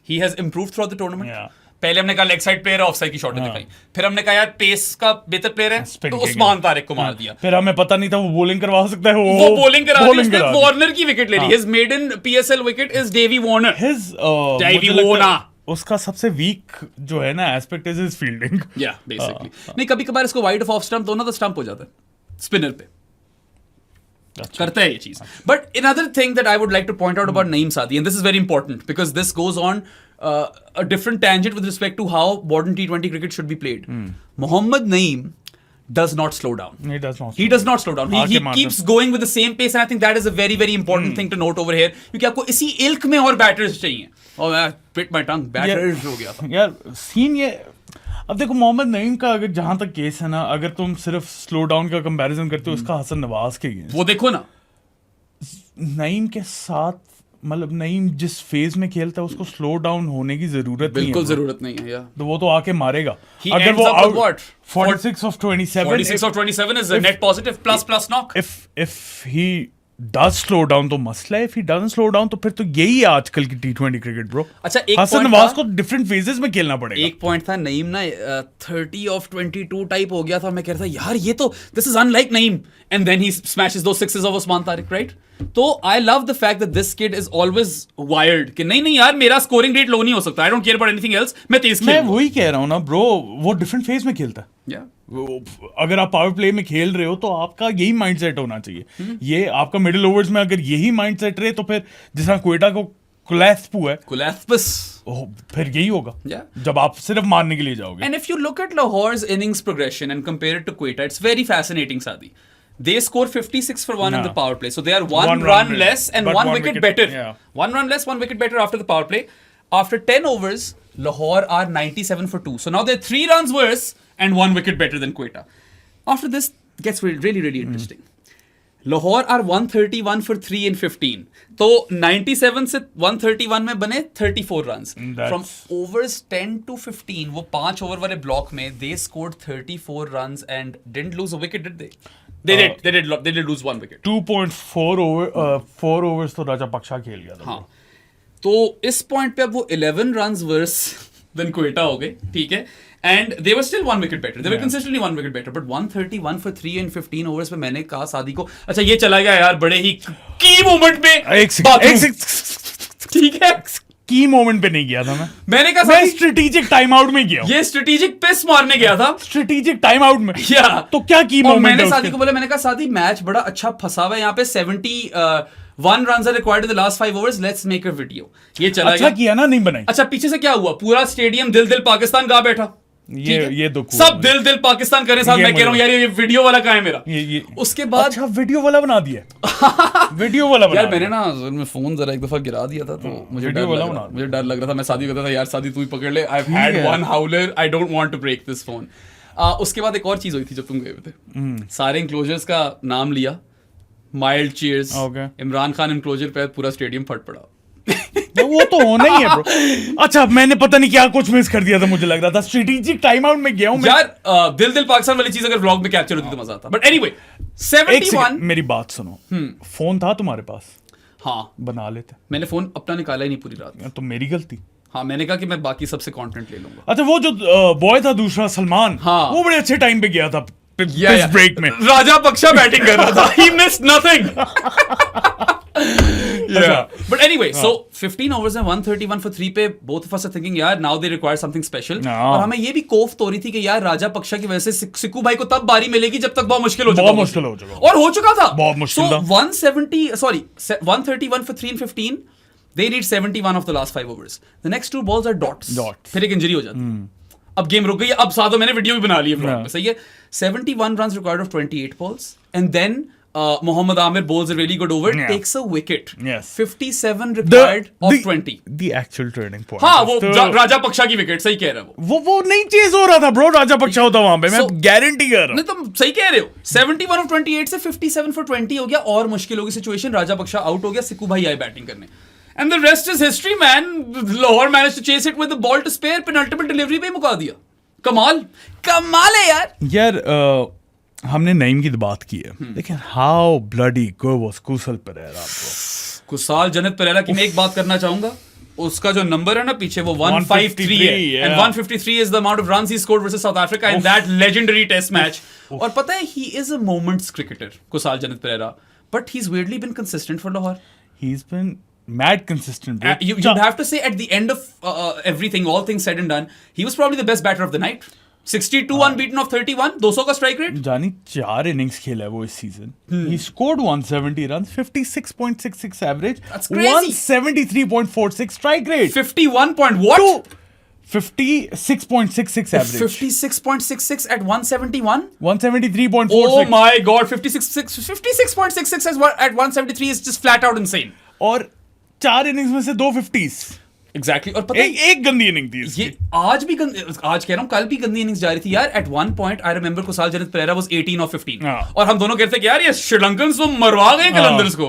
He has improved throughout the tournament. पहले हमने कहा लेग साइड प्लेयर है, ऑफ साइड की शॉट दिखाई, फिर हमने कहा यार पेस का बेहतर प्लेयर है, तो उस्मान तारिक को मार दिया। फिर हमें पता नहीं था वो बॉलिंग करवा सकता है, वो बॉलिंग करा दी, उसने वार्नर की विकेट ले ली। His maiden PSL wicket is Davy Warner. Davy Warner उसका सबसे वीक जो है ना एस्पेक्ट इज हिज फील्डिंग। या बेसिकली नहीं, कभी-कभार इसको वाइड ऑफ स्टंप दोनों तो स्टंप हो जाता है स्पिनर पे, करता है ये चीज। But another thing that I would like to point out about Naeem Sadi, and this is very important because this goes on a different tangent with respect to how modern T20 cricket should be played. Mohammad Naeem does not slow down. He does not slow down. He keeps going with the same pace, and I think that is a very very important thing to note over here, क्योंकि आपको इसी इल्क में और batters चाहिए। और मैं bit my tongue, batters हो गया था यार सीन ये। अब देखो मोहम्मद नईम का अगर जहां तक केस है ना, अगर तुम सिर्फ स्लो डाउन का कंपैरिजन करते हो उसका हसन नवाज के गेम, वो देखो ना, नईम के साथ मतलब नईम जिस फेज में खेलता है उसको स्लो डाउन होने की जरूरत नहीं है, बिल्कुल जरूरत नहीं है यार। तो वो तो आके मारेगा। अगर वो out 46 of 27 is a net positive plus knock. If he does slow down तो मसला है, if he doesn't slow down तो फिर तो यही है आजकल की T20 क्रिकेट ब्रो। अच्छा, एक हसन नवाज को डिफरेंट फेजेस में खेलना पड़ेगा। एक पॉइंट था नईम ना 30 of 22 टाइप हो गया था, मैं कह रहा था यार ये तो this is unlike Naeem, and then he smashes those sixes off Usman Tariq, right. तो I love the fact that this kid is always wired कि नहीं यार मेरा स्कोरिंग रेट लो नहीं हो सकता, I don't care about anything else, मैं तेज खेलूंगा। मैं वही कह रहा हूं ना ब्रो, वो डिफरेंट फेज में खेलता है। अगर आप पावर प्ले में खेल रहे हो तो आपका यही माइंडसेट होना चाहिए। ये आपका मिडिल ओवर्स में अगर यही माइंडसेट रहे तो फिर जिस तरह क्वेटा को कुलैस्पू है, फिर यही होगा जब आप सिर्फ मारने के लिए जाओगे। And if you look at Lahore's innings progression and compare it to Quetta, it's very fascinating, Sadi. They score 56 for 1 in the power play, so they are one run less and one wicket better. One run less, one wicket better after the power play. After 10 overs, Lahore are 97 for 2. So now they're 3 runs worse and 1 wicket better than Quetta. After this gets really interesting. Lahore are 131 for 3 in 15. तो 97 से 131 में बने 34 runs. From overs 10 to 15, वो 5 over वाले block में they scored 34 runs and didn't lose a wicket, did they? They did lose 1 wicket. 2.4 over 4 overs तो राजा पक्षा खेल गया था। हाँ, तो इस पॉइंट पे अब वो 11 runs worse than Quetta हो गए, ठीक है, and they were still 1 wicket better. They were consistently 1 wicket better, but 131 for 3 in 15 overs पे मैंने कहा सादी को, अच्छा ये चला गया यार बड़े ही की मोमेंट में, ठीक है, की मोमेंट पे नहीं गया था मैंने कहा मैं स्ट्रेटेजिक टाइम आउट में गया हूँ, ये स्ट्रेटेजिक पिस मारने गया था स्ट्रेटेजिक टाइम आउट में। या तो क्या की और मोमेंट मैंने है सादी उसके? को बोला, मैंने कहा सादी मैच बड़ा अच्छा फंसा हुआ है यहाँ पे, 71 runs are required in the last 5 overs, let's make a video। ये चला अच्छा गया। किया ना, नहीं बनाई। अच्छा पीछे से क्या हुआ, पूरा स्टेडियम दिल दिल पाकिस्तान गा बैठा। ये तो cool सब है। दिल दिल पाकिस्तान करे साहब, ये मैं कह रहा हूँ मुझे- यार ये वीडियो वाला कहाँ है मेरा। ये उसके बाद अच्छा वीडियो वाला बना दिया वीडियो वाला बना यार मैंने दिया। ना मैं फोन जरा एक दफा गिरा दिया था, तो मुझे वीडियो डर वाला लग रहा बना मुझे डर लग रहा था। मैं शादी करता था यार, शादी तू ही पकड़ ले, आई हैड है। One howler, I don't want to break this phone. उसके बाद एक और चीज हुई थी जब तुम गए हुए थे, सारे इंक्लोजर्स का नाम लिया, mild cheers, Okay. Imran Khan enclosure पे पूरा स्टेडियम फट पड़ा। तो वो तो होना ही है ब्रो। अच्छा मैंने पता नहीं क्या कुछ मिस कर दिया था, मुझे लग रहा था स्ट्रेटेजिक टाइम आउट में गया हूं मैं। यार दिल दिल पाकिस्तान वाली चीज अगर व्लॉग में कैप्चर होती तो मजा आता। बट एनीवे एक 71 सेकंड, मेरी बात सुनो, फोन था तुम्हारे पास? हाँ बना लेते। मैंने फोन अपना निकाला ही नहीं पूरी रात। तो मेरी गलती। हाँ मैंने कहा कि मैं बाकी सबसे कंटेंट ले लूंगा। अच्छा वो जो बॉय था दूसरा सलमान, हाँ। वो बड़े अच्छे टाइम पे गया था या ब्रेक में। राजा पक्षा बैटिंग कर रहा था, he missed nothing। But anyway, so 15 overs and 131 for 3 पे both of us are thinking यार now they require something special। हाँ। और हमें ये भी कोफ्त हो रही थी कि यार राजा पक्षा की वजह से सिक्कू भाई को तब बारी मिलेगी जब तक बहुत मुश्किल हो चुका बहुत मुश्किल हो चुका। और हो चुका था बहुत मुश्किल था। 131 for 3 and 15, they need 71 of the last 5 overs। The next two balls are dots। फिर एक इंजरी हो जाती है, अब गेम रुक गई है। अब सादो मैंने वीडियो भी बना ली है vlog में, सही है। 71 runs required of 28 balls and then Mohammad Amir bowls a really good over, Yeah. takes a wicket। Yes. 57 required of 20। the actual turning point। हाँ वो तो- राजा पक्षा की विकेट, सही कह रहे हो वो नहीं चेज हो रहा था ब्रो, राजा पक्षा होता वहां पे, मैं So- गारंटी कर रहा हूं। नहीं तुम सही कह रहे हो। 71 of 28 से 57 for 20 हो गया, और मुश्किल होगी सिचुएशन। राजा पक्षा आउट हो गया, सिक्कू भाई आए बैटिंग करने, and the rest is history man. Lahore manage to chase it with the ball to spare, penalty delivery पे ही मुका दिया। कमाल कमाल है यार। यार हमने नईम की तो बात की है, लेकिन how bloody good was Kusal Perera bro. Kushal Janith Perera की मैं एक बात करना चाहूंगा, उसका जो नंबर है ना पीछे वो 153 है, yeah. and 153 is the amount of runs he scored versus South Africa in that legendary test match। और पता है he is a moments cricketer, Kushal Janith Perera, but he's weirdly been consistent for Lahore। He's been mad consistent bro। You'd have to say at the end of everything, all things said and done, he was probably the best batter of the night। 62 unbeaten of 31, 200 का strike rate. जानी 4 innings खेला है वो इस season. He scored 170 runs, 56.66 average, That's crazy। 173.46 strike rate, 51 point what? 56.66 average, 56.66 at 171। 173.46। Oh my god, 56.66 at 173 is just flat out insane। और 4 innings में से 2 50s। Exactly। और पता है एक गंदी इनिंग थी इसकी। ये आज कह रहा हूँ कल भी गंदी इनिंग्स जा रही थी यार। At one point I remember Kushal Janith Perera was 18 of 15, हाँ। और हम दोनों कहते हैं कि यार ये श्रीलंकन्स तो मरवा गए कलंदर्स को,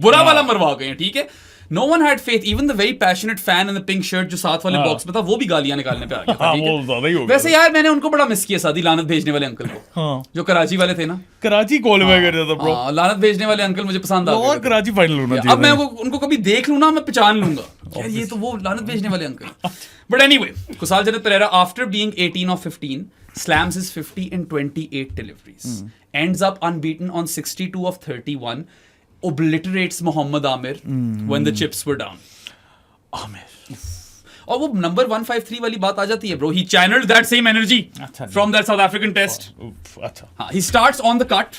बुरा वाला मरवा गए, ठीक है। No one had faith, even the very passionate fan in the pink shirt जो साथ वाले बॉक्स में था, वो भी गालियां निकालने पे आ गया था, हाँ, ठीक वो है? ज्यादा ही हो गया। वैसे यार मैंने उनको बड़ा मिस किया सादी, लानत भेजने वाले अंकल को, हाँ। जो कराची वाले थे ना। कराची क्वालीफाई कर रहा था ब्रो। हाँ, लानत भेजने वाले अंकल मुझे पसंद आ और गए। कराची फाइनल होना अब चाहिए मैं था। उनको कभी देख लूं ना, मैं पहचान लूंगा यार ये तो वो लानत भेजने वाले uncle. But anyway, Kushal Janith Perera after being 18 of 15 slams his 50 in 28 deliveries, ends up unbeaten on 62 of 31, obliterates Mohammad Amir when the chips were down। Aamir. और वो नंबर 153 वाली बात आ जाती है bro, he channeled that same energy अच्छा, from that South African test। अच्छा। हाँ, he starts on the cut,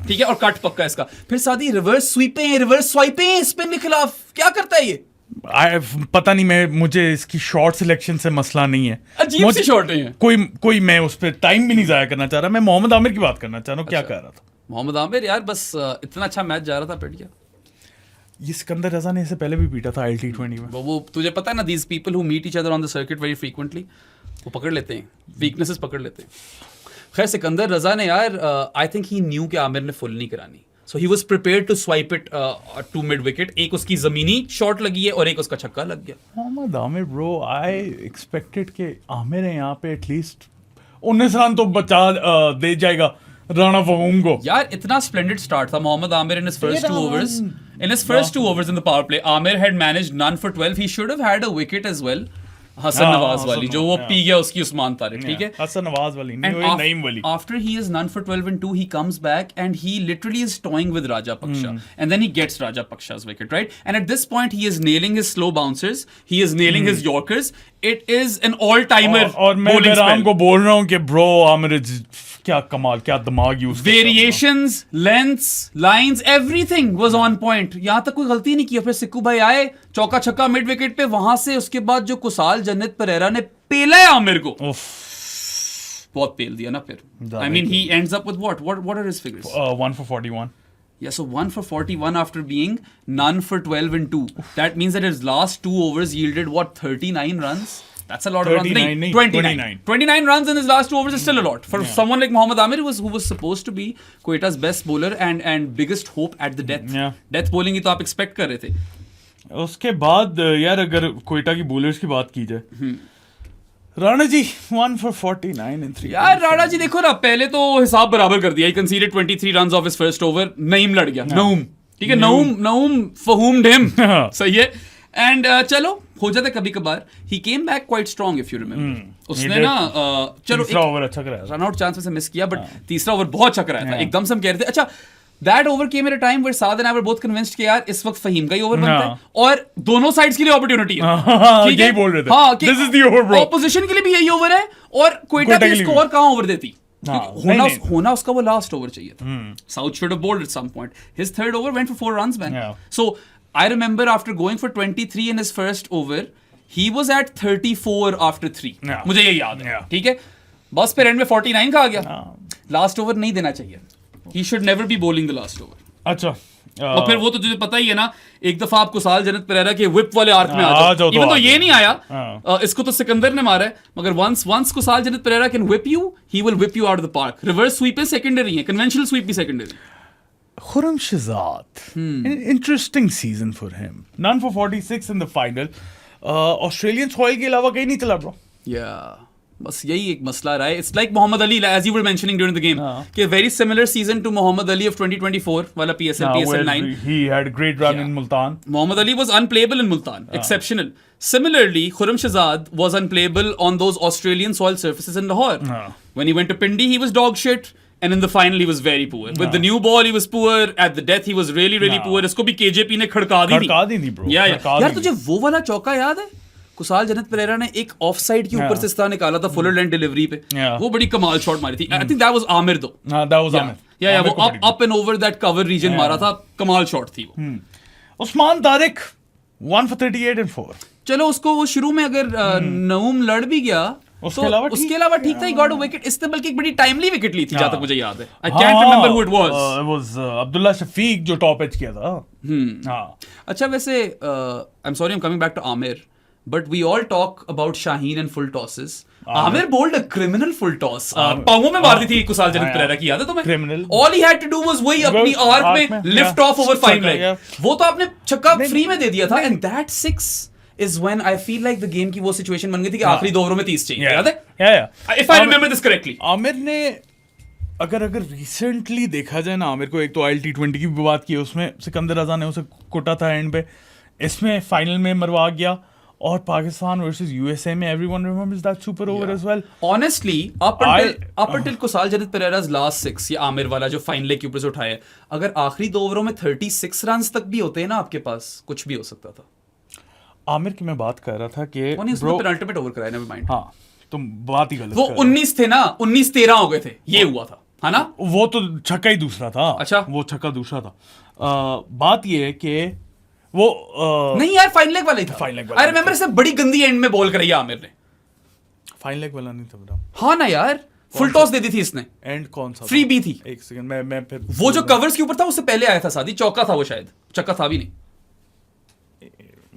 ठीक है, और कट पक्का इसका, फिर सादी रिवर्स स्वीपें, रिवर्स स्वाइपें स्पिन के खिलाफ, क्या करता है ये? पता नहीं, मुझे इसकी शॉर्ट सिलेक्शन से मसला नहीं है। अजीब सी शॉट है। कोई मैं उस पर टाइम भी नहीं जाया करना चाह रहा। मैं मोहम्मद आमिर की बात करना चाह रहा हूँ। क्या कह रहा था मोहम्मद आमिर यार, बस इतना अच्छा मैच जा रहा था, पिट गया। ये सिकंदर रजा ने इससे पहले भी पीटा था ILT20 में। वो तुझे पता है ना, these people who meet each other on the circuit very frequently, वो पकड़ लेते हैं, वीकनेसेस पकड़ लेते हैं। खैर सिकंदर रजा ने यार, आई थिंक ही न्यू कि आमिर ने फुल नहीं करानी, so he was prepared to swipe it to mid wicket. एक उसकी जमीनी शॉट लगी है और एक उसका छक्का लग गया। Mohammad Aamir bro, I expected कि आमिर है यहाँ पे एटलीस्ट 19 रन तो बचा दे जाएगा राणा फहूम को। यार इतना स्प्लेंडेड स्टार्ट था Mohammad Aamir in his first 2 overs। In his first 2 overs in the power play, Amir had managed none for 12. He should have had a wicket as well. Hasan Nawaz वाली जो वो पी गया उसकी उस्मान तारिक, ठीक है, हसन नवाज वाली नहीं, And वो नईम वाली. after he is none for 12 and 2, he comes back and he literally is toying with Rajapaksha. And then he gets Rajapaksha's wicket, right? And at this point, he is nailing his slow bouncers. He is nailing his Yorkers. It is an all-timer और मैं bowling Bahram spell. को बोल रहा हूँ कि bro Aamir क्या कमाल, क्या दिमाग use Variations, lengths, lines, everything was on point. यहाँ तक कोई गलती नहीं की. फिर सिक्कू भाई आए, चौका छक्का मिड विकेट पे, वहां से उसके बाद जो कुसाल जन्नत परेरा ने पेला है आमिर को, बहुत पेल दिया ना फिर. I mean, he ends up with what are his figures? 1 for 41. Yeah, so 1 for 41 after being none for 12 and 2. That means that his last 2 overs yielded what, 39 runs? That's a lot of runs. 39, No, nahi, 29. 29 runs in his last 2 overs is still a lot. For someone like Mohammad Amir, who was supposed to be Quetta's best bowler and biggest hope at the death. Yeah. Death bowling ही तो आप expect कर रहे थे. उसके बाद यार अगर कोयटा की बॉलर्स की बात की जाए, राणा जी 1 for 49 and 3. यार राणा जी देखो ना, पहले तो हिसाब बराबर कर दिया. He conceded 23 runs off his first over. Naeem लड़ गया. नऊम, ठीक है, नऊम फहूम्ड him. सही है. एंड चलो हो जाता कभी कभार. He came back quite strong if you remember. उसने ना चलो तीसरा ओवर अच्छा कराया, रन आउट चांस में से मिस किया, बट तीसरा ओवर बहुत अच्छा कराया था. एकदम से हम कह रहे थे अच्छा, that over came at a time where Saad and I were both convinced कि यार इस वक्त फहीम का ही ओवर बनता है और दोनों साइड्स के लिए अपॉर्चुनिटी है. ठीक है, यही बोल रहे थे. हाँ, this is the over bro. Opposition के लिए भी यही ओवर है और क्वेटा की स्कोर कहां ओवर देती. होना उसका वो लास्ट ओवर चाहिए था. Saud should have bowled at some point. His third over went for 4 runs man. So I remember after going for 23 in his first over, he was at 34 after 3. मुझे ये याद है. ठीक है, बस फिर एंड में 49 का आ गया. लास्ट ओवर नहीं देना चाहिए. He should never be bowling the last over. अच्छा, और फिर वो तो तुझे पता ही है ना, एक दफा आप कुसाल जन्नत परेरा के whip वाले आर्क में आ जाओ. इवन तो ये नहीं आया, इसको तो सिकंदर ने मारा है, मगर once कुसाल जन्नत Perera can whip you, he will whip you out of the park. Reverse sweep is secondary है, conventional sweep भी secondary. Khurram Shahzad, an interesting season for him. None for 46 in the final. Australian soil के अलावा कहीं नहीं चला bro. Yeah, बस यही एक मसला रहा है. It's like Mohammad Ali, as you were mentioning during the game, कि very similar season to Mohammad Ali of 2024 वाला PSL 9. He had a great run in Multan. Mohammad Ali was unplayable in Multan. Exceptional. Similarly, Khurram Shahzad was unplayable on those Australian soil surfaces in Lahore. When he went to Pindi, he was dog shit. And in the final, he was very poor. With the new ball, he was poor. At the death, he was really poor. इसको भी KJP ने खड़का दी थी bro. यार तुझे वो वाला चौका याद है? कुसाल जन्नत परेरा ने एक ऑफ साइड के ऊपर से इस तरह निकाला था फुलर लेंथ डिलीवरी पे. वो बड़ी कमाल शॉट मारी थी. I think that was Amir though. That was Amir. Yeah, वो up and over that cover region मारा था. कमाल शॉट थी वो. Usman Tariq 1 for 38 and 4. चलो उसको वो शुरू में अगर नऊम लड़ भी गया, उसके अलावा ठीक था. He got a wicket. इसने बल्कि एक बड़ी टाइमली विकेट ली थी जहां तक मुझे याद है. I can't remember who it was. It was Abdullah Shafique जो टॉप एज किया था. अच्छा वैसे I am sorry I am coming back to Amir, but we all talk about Shaheen and full tosses. Amir bowled a criminal full toss. पांवों में मार दी थी कुसाल जन्नत परेरा की, याद है तुम्हें? Criminal. All he had to do was वही अपनी आर्क में लिफ्ट ऑफ ओवर 5 लेग. वो तो आपने छक्का फ्री में दे दिया था. And that 6 is when I feel like the game की वो situation बन गई थी कि आखिरी 2 ओवरों में 30 चाहिए. याद है? If I remember this correctly. Aamir ने अगर रिसेंटली देखा जाए ना, आमिर को एक तो IL-T20 की भी बात की, उसमें सिकंदर रजा ने उसे कुटा था एंड पे. इसमें फाइनल में मरवा गया और पाकिस्तान वर्सेस यूएसए में everyone remembers that super over as well. Honestly, up until Kusal जन्नत परेरा's last 6 या आमिर वाला जो फाइनल के ऊपर से उठाया, अगर आखिरी 2 ओवरों में 36 रन तक भी होते हैं ना आपके पास, कुछ भी हो सकता था. आमिर की मैं बात कर रहा था कि पेनल्टीमेट ओवर कराया, नेवर माइंड. हाँ, तुम बात ही गलत. वो 19 थे ना, 19-13 हो गए थे, ये हुआ था, है ना? वो तो छक्का ही दूसरा था. अच्छा, वो छक्का दूसरा था. बात ये है कि वो नहीं यार, फाइनल लेग वाला ही था. आई रिमेंबर से बड़ी गंदी एंड में बॉल कराई आमिर ने. फाइनल लेग वाला नहीं था मेरा. हाँ ना यार, फुल टॉस दे दी थी इसने. एंड कौन सा? फ्री बी थी. एक सेकंड, मैं फिर वो जो कवर्स के ऊपर था उससे पहले आया था शादी. चौका था वो शायद, चक्का था भी नहीं.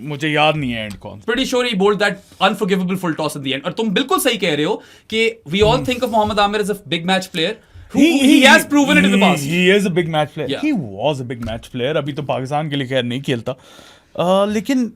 मुझे याद नहीं है एंड कौन. Pretty sure he bowled that unforgivable full toss at the end. और तुम बिल्कुल सही कह रहे हो कि we all think of Mohammad Amir as a big match player. He has proven it in the past. He is a big match player. Yeah. He was a big match player. अभी तो पाकिस्तान के लिए खैर नहीं खेलता. लेकिन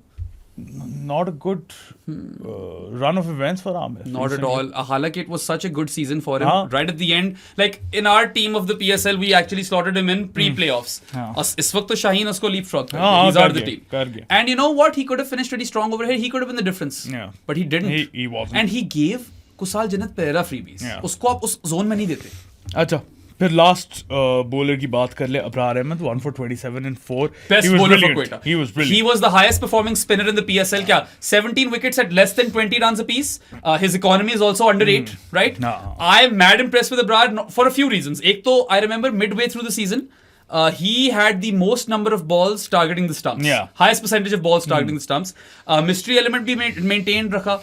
not a good run of events for Amir. Not at all. Halaki, it was such a good season for him. हाँ. Right at the end, like in our team of the PSL, we actually slotted him in pre-playoffs. हाँ. इस वक्त तो शाहीन उसको leapfrog कर हाँ, दिया. He's कर out of the गया, team. कर गया. And you know what? He could have finished pretty strong over here. He could have been the difference. Yeah. But he didn't. He wasn't. And he gave Kusal Janat Pereira freebies. Yeah. उसको आप उस zone में नहीं देते. अच्छा, फिर last bowler की बात कर ले, Abrar Ahmad 1 for 27 and 4. Best He was bowler for brilliant. Quetta. He was brilliant. He was the highest performing spinner in the PSL. क्या 17 wickets at less than 20 runs apiece. His economy is also under 8, right? No. I'm mad impressed with Abrar for a few reasons. एक तो I remember midway through the season, he had the most number of balls targeting the stumps. Yeah. Highest percentage of balls targeting the stumps. Mystery element भी maintained रखा.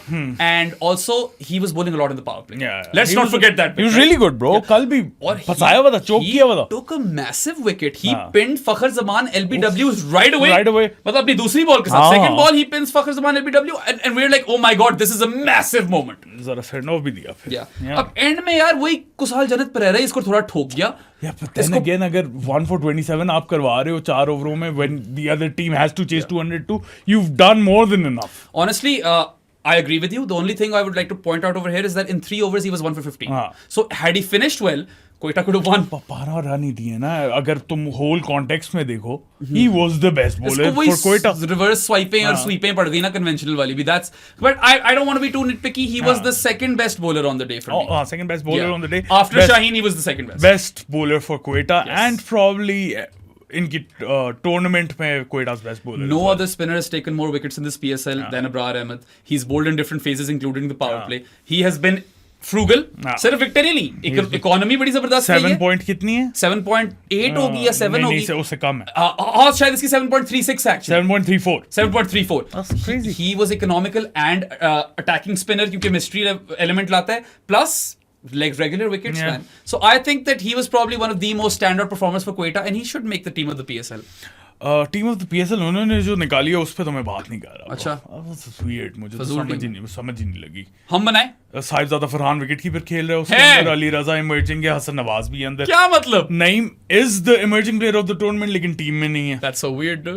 And also he was bowling a lot in the power play. Yeah. Let's He not was- forget that. He was bit, right? really good, bro. कल भी और फंसाया हुआ था, चोक किया हुआ था. took a massive wicket. He हाँ. pinned Fakhar Zaman LBWs right away. Right away. मतलब अपनी दूसरी बॉल के साथ. हाँ. Second ball he pins Fakhar Zaman LBW and we're like, oh my god, this is a massive moment. जरा send off भी दिया फिर. Yeah. अब end में यार वही कुशाल जनित परेरा ही इसको थोड़ा ठोक गया. Yeah, but then again, अगर 1 for 27 आप करवा रहे हो 4 ओवरों में, when the other team has to chase 202, you've done more than enough. Honestly, I agree with you. The only thing I would like to point out over here is that in 3 overs he was 1 for 15. हाँ. So had he finished well, Quetta could have won. 12 run ही दिए ना. अगर तुम whole context में देखो, he was the best bowler इसको for Quetta. वही reverse स्वाइपें और हाँ. स्वीपें पड़ गई ना कन्वेंशनल वाली भी. That's but I don't want to be too nitpicky. He was हाँ. the second best bowler on the day for me. Oh, second best bowler Yeah. on the day. After Best- Shaheen, he was the second best. Best bowler for Quetta, Yes. and probably इनकी tournament में Quetta's best bowler. No as well. other spinner has taken more wickets in this PSL than Abrar Ahmed. He's bowled in different phases, including the power हाँ. play. He has been frugal. हाँ. सिर्फ victory नहीं, economy बड़ी जबरदस्त रही 7 है. point कितनी है? 7.8 होगी या 7 नहीं, होगी. नहीं, से उससे कम है. हाँ, शायद इसकी 7.36 actually. 7.34. 7.34. That's crazy. He was economical and attacking spinner क्योंकि mystery element लाता है. Plus like regular wickets, Yeah. man. So I think that he was probably one of the most standout performers for Quetta, and he should make the team of the PSL. Team of the PSL उन्होंने जो निकाली है उस पे तो मैं बात नहीं कर रहा. अच्छा. Weird, मुझे तो फजूल समझ ही नहीं लगी. हम बनाए. साहिबजादा फरहान विकेट कीपर खेल रहे हैं, उसके है. अंदर अली रजा इमर्जिंग है, हसन नवाज भी है अंदर. क्या मतलब? Naeem is the emerging player of the tournament लेकिन टीम में नहीं है. That's so weird.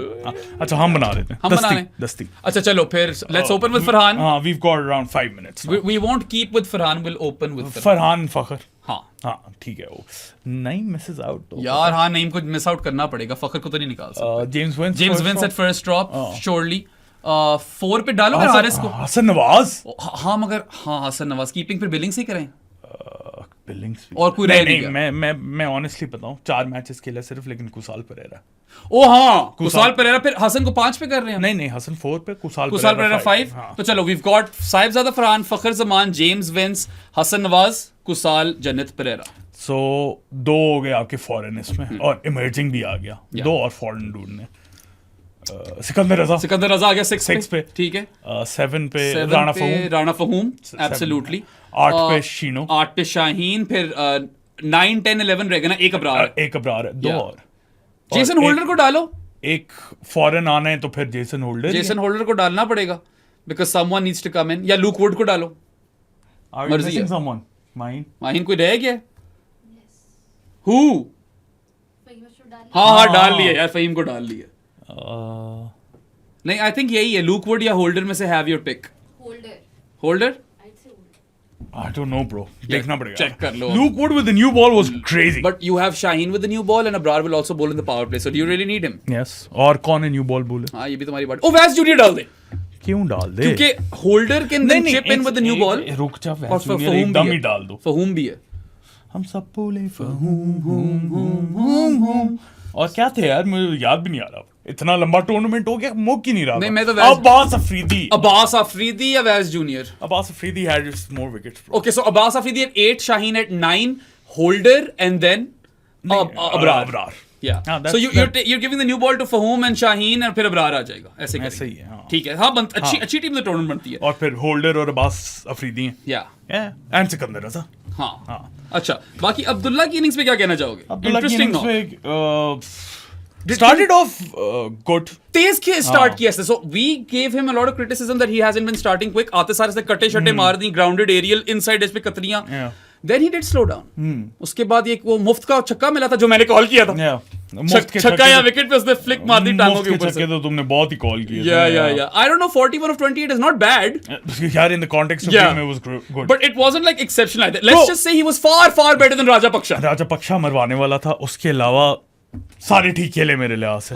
अच्छा, हम बना लेते हैं. हम बना लें. दस्ती. अच्छा चलो फिर let's open with Farhan. हाँ, we've got around 5 minutes. We won't keep with Farhan. We'll open with Farhan. Farhan फखर. हाँ. हाँ, ठीक है. वो नईम मिसेस आउट तो. यार हाँ, नईम को मिस आउट करना पड़ेगा. फखर को तो नहीं निकाल सकते. James Vince. James Vince at first drop, surely. 4 पे डालो फिर हारिस को. हसन नवाज. हाँ मगर हाँ, हसन नवाज कीपिंग फिर बिलिंग से ही करें. बिलिंग्स और कोई रह नहीं नहीं. मैं ऑनेस्टली बताऊं, 4 मैचेस खेला सिर्फ, लेकिन कुसाल परेरा. ओ हाँ, कुसाल परेरा. फिर हसन को 5 पे कर रहे हैं. नहीं, हसन 4 पे, कुसाल परेरा 5. हाँ. तो चलो, we've got साहिबजादा फरहान, फखर जमान, जेम्स विंस, हसन नवाज, कुसाल जन्नत परेरा. सो 2 हो गए आपके फॉरेन इसमें, और इमर्जिंग भी आ गया. 2 और फॉरेन डूड ने. सिकंदर रजा आ गया 6 पे. ठीक है. 7 पे 7 राणा फहूम. एब्सोल्युटली. 8 पे शीनो. 8 पे शाहीन. फिर 9, 10, 11 रहेगा ना. एक अब्रार. है. 2 Yeah. और जेसन होल्डर को डालो. एक फॉरेन आना है तो फिर जेसन होल्डर को डालना पड़ेगा. Because someone needs to come in. या लूक वुड को डालो. मर्जी है. माहिन कोई रह गया? Who? हाँ, डाल लिया यार, फहीम को डाल लिया. नहीं, आई थिंक यही है, लूक वुड या होल्डर में से have your pick. Holder. I don't know, bro. देखना पड़ेगा. Check कर लो. Luke Wood with the new ball was crazy. But you have Shaheen with the new ball and Abrar will also bowl in the power play. So do you really need him? Yes. और कौन है new ball bowler? हाँ, ये भी तुम्हारी बात. Oh, वैस junior डाल दे. क्यों डाल दे? क्योंकि holder can then chip in with the new ball. रुक जा, और वैस जूनियर एकदम ही डाल दो. फहूम भी है. हम सब बोले फहूम. और क्या थे यार, मुझे याद भी नहीं आ रहा. इतना लंबा टूर्नामेंट हो गया, मुक ही नहीं रहा. नहीं, मैं तो अब्बास अफरीदी या वैस junior. Abbas Afridi had more wickets, bro. Okay, so Abbas Afridi at 8, Shaheen at 9, Holder, and then Abrar. Yeah. So you're giving the new ball to Fahum and Shaheen, and फिर अबरार आ जाएगा. ऐसे ही है. हाँ. ठीक है. हाँ, अच्छी टीम तो टूर्नामेंट बनती है. और फिर होल्डर और अब्बास अफरीदी हैं. Yeah. एंड सिकंदर रजा. हाँ. अच्छा, बाकी अब्दुल्ला की इनिंग्स पे क्या कहना चाहोगे? Interesting. Started off good. तेज के स्टार्ट किया. So we gave him a lot of criticism that he hasn't been starting quick. आते सारे से कटे शटे मार दी, grounded aerial inside edge पे कतरियां. Yeah. Then he did slow down. उसके बाद एक वो मुफ्त का छक्का मिला था जो मैंने कॉल किया था. Yeah. मुफ्त के छक्का या विकेट पे उसने फ्लिक मार दी टांगों के ऊपर से। छक्के तो तुमने बहुत ही कॉल किए या I don't know 41 of 28 is not bad, यार in the context of game it was good, but it wasn't like exceptional either. Let's just say he was far better than Rajapaksa. Rajapaksa मरवाने वाला था, उसके अलावा सारे ठीक खेले मेरे लिहाज से।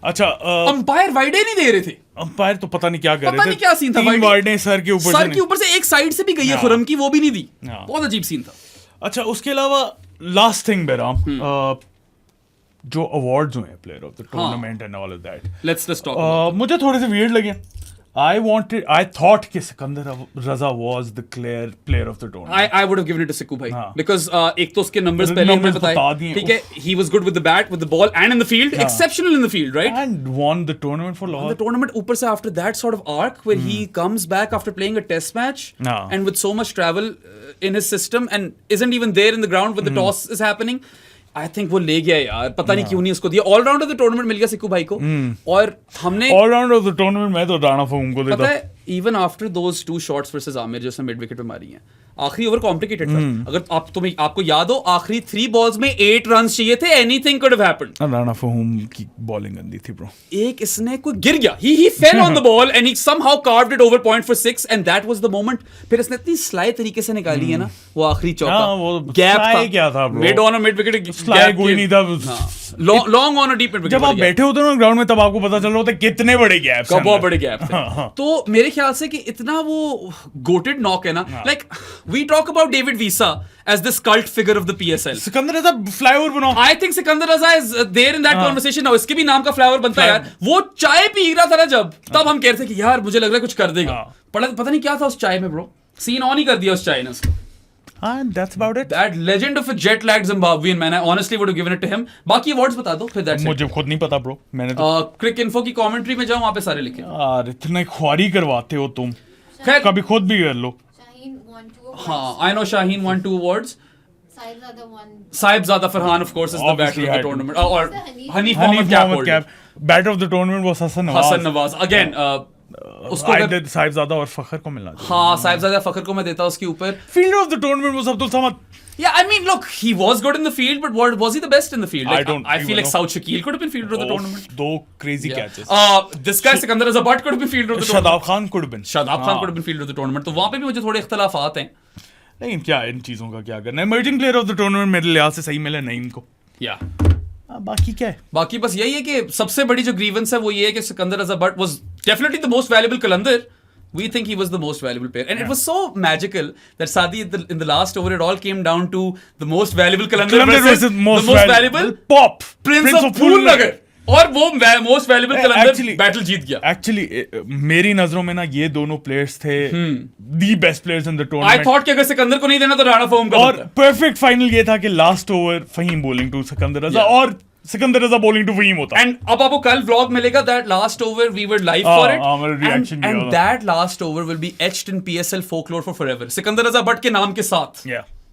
अच्छा अंपायर वाइड नहीं दे रहे थे। अंपायर तो पता नहीं क्या कर रहे थे, पता नहीं क्या सीन था। तीन वाइडें सर के ऊपर से एक साइड से भी गई है खुरम की, वो भी नहीं दी। बहुत अजीब सीन था। अच्छा उसके अलावा लास्ट थिंग बेराम, जो अवार्ड्स हुए player of the tournament and all of that, let's just talk. मुझे थोड़े से वियर्ड लगे। I thought कि सिकंदर रजा was the clear player of the tournament. I would have given it to Sikku bhai because एक तो उसके numbers पहले हमने बताए, ठीक है, he was good with the bat, with the ball and in the field, exceptional in the field, right? And won the tournament for Lahore. The tournament ऊपर से after that sort of arc where he comes back after playing a test match and with so much travel in his system and isn't even there in the ground when the toss is happening. I think वो ले गया यार, पता नहीं क्यों नहीं उसको दिया। ऑलराउंडर द टूर्नामेंट मिल गया सिक्कू भाई को। और हमने ऑलराउंडर ऑफ द टूर्नामेंट मैं तो राणा फहूम को देता। पता है इवन आफ्टर दोस 2 शॉट्स वर्सेस आमिर जो उसने मिड विकेट पे मारी हैं, आखिरी ओवर कॉम्प्लिकेटेड था। अगर आपको याद हो आखिरी 3 बॉल्स में 8 रन्स चाहिए थे, anything could have happened. Rana Faheem की बॉलिंग गंदी थी ब्रो। एक इसने कोई गिर गया, he fell on the ball and he somehow carved it over point for 6 and that was the moment। फिर इसने इतनी स्लाई तरीके से निकाली है ना वो आखिरी चौका, गैप था क्या था bro, mid on mid wicket sly कोई नहीं था, long on a deep mid wicket. जब आप बैठे होते हो ना ग्राउंड में तब आपको पता चल रहा होता है कितने बड़े गैप्स हैं, बहुत बड़े गैप थे। तो मेरे ख्याल से कि इतना वो गोटेड नॉक है ना, like we talk about David Wiese as this cult figure of the PSL। Sikandar Raza flyover बनाओ। I think Sikandar Raza is there in that conversation now। इसके भी नाम का फ्लाईओवर बनता है यार। वो चाय पी रहा था ना जब, तब हम कह रहे थे कि यार मुझे लग रहा है कुछ कर देगा। पता नहीं क्या था उस चाय में ब्रो, सीन ऑन ही कर दिया उस चाय ने उसको। And that's about it. That legend of a jet-lagged Zimbabwean man, I honestly would have given it to him। बाकी awards बता दो फिर that's it। मुझे खुद नहीं पता ब्रो, मैंने तो क्रिक इन्फो की कमेंट्री में जाओ, वहाँ पे सारे लिखे। यार इतने ख्वारी करवाते हो तुम, खैर कभी खुद भी कर लो। हाँ, I know Shaheen won 2 awards। Saibzada Farhan of course is the batter of the tournament, or Hanif Mohammad Cap। Batter of the tournament was Hassan Nawaz again। उसको साहिबजादा और फखर को मिलना चाहिए। हाँ, साहिबजादा फखर को मैं देता उसके ऊपर। Fielder of the tournament was Abdul Samad। Yeah, I mean, look, he was good in the field, but was he the best in the field? Like, I feel like Saud Shakil could have been fielder of the tournament। 2 crazy catches। This guy Sikandar Reza Butt could have been fielder of the tournament। Shadab Khan could have been। Shadab Khan could have been fielder of the tournament। तो वहाँ पे भी मुझे थोड़े इख्तिलाफात हैं। लेकिन क्या इन चीजों का क्या करना है। Emerging player of the tournament मेरे लिहाज से सही मिला नहीं इनको। या बाकी क्या है, बाकी बस यही है कि सबसे बड़ी जो ग्रीवेंस है वो ये है कि Sikandar Raza Butt was definitely the most valuable Qalandar. We think he was the most valuable player, and it was so magical that Sadi in the last over it all came down to the most valuable Kalandar versus the most valuable Pop Prince of Phoolnagar, और वो most valuable कलंदर battle जीत गया। Actually मेरी नजरों में ना ये दोनों players थे the best players in the tournament. I thought कि अगर सिकंदर को नहीं देना तो राणा फहूम को। और परफेक्ट फाइनल ये था कि last over Faheem bowling to Sikandar Raza और सिकंदर रजा बॉलिंग टू फहीम होता। एंड अब आपको कल व्लॉग मिलेगा that last over we were live for it, and that last over will be etched in PSL folklore for forever। Sikandar Raza Butt के नाम के साथ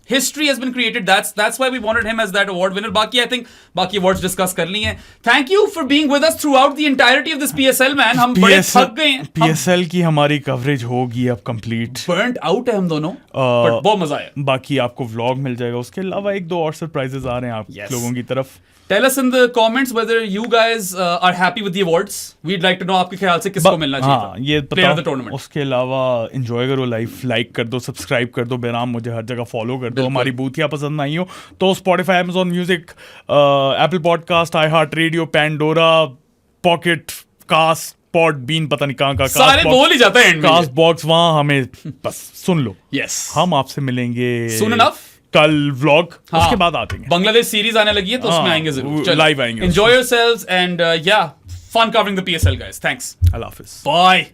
history has been created। That's why we wanted him as that award winner। बाकी I think बाकी awards discuss कर ली हैं। Thank you for being with us throughout the entirety of this PSL man। हम बड़े थक गए हैं। PSL की हमारी कवरेज होगी अब कंप्लीट। Burnt out है हम दोनों, but बहुत मजा आया। बाकी आपको व्लॉग मिल जाएगा, उसके अलावा 1-2 और सरप्राइजेस आ रहे हैं आप लोगों की तरफ। Tell us in the comments whether you guys are happy with the awards। We'd like to know आपके ख्याल से किसको मिलना चाहिए था ये player of the tournament। उसके अलावा एंजॉय करो लाइफ, लाइक कर दो, सब्सक्राइब कर दो बेराम, मुझे हर जगह फॉलो कर दो। हमारी बूथिया पसंद आई हो तो Spotify, Amazon Music, Apple Podcast, iHeartRadio, Pandora, Pocket Cast, Podbean, पता नहीं कहाँ का सारे बोल ही जाता है एंड में। कास्ट बॉक्स, वहाँ हमें बस सुन लो। यस, हम आपसे मिलेंगे soon enough कल व्लॉग, उसके बाद आते हैं। बांग्लादेश सीरीज आने लगी है तो उसमें आएंगे जरूर, लाइव आएंगे। Enjoy yourselves and yeah fun covering the PSL guys. Thanks, अल्लाह हाफिज, बाय।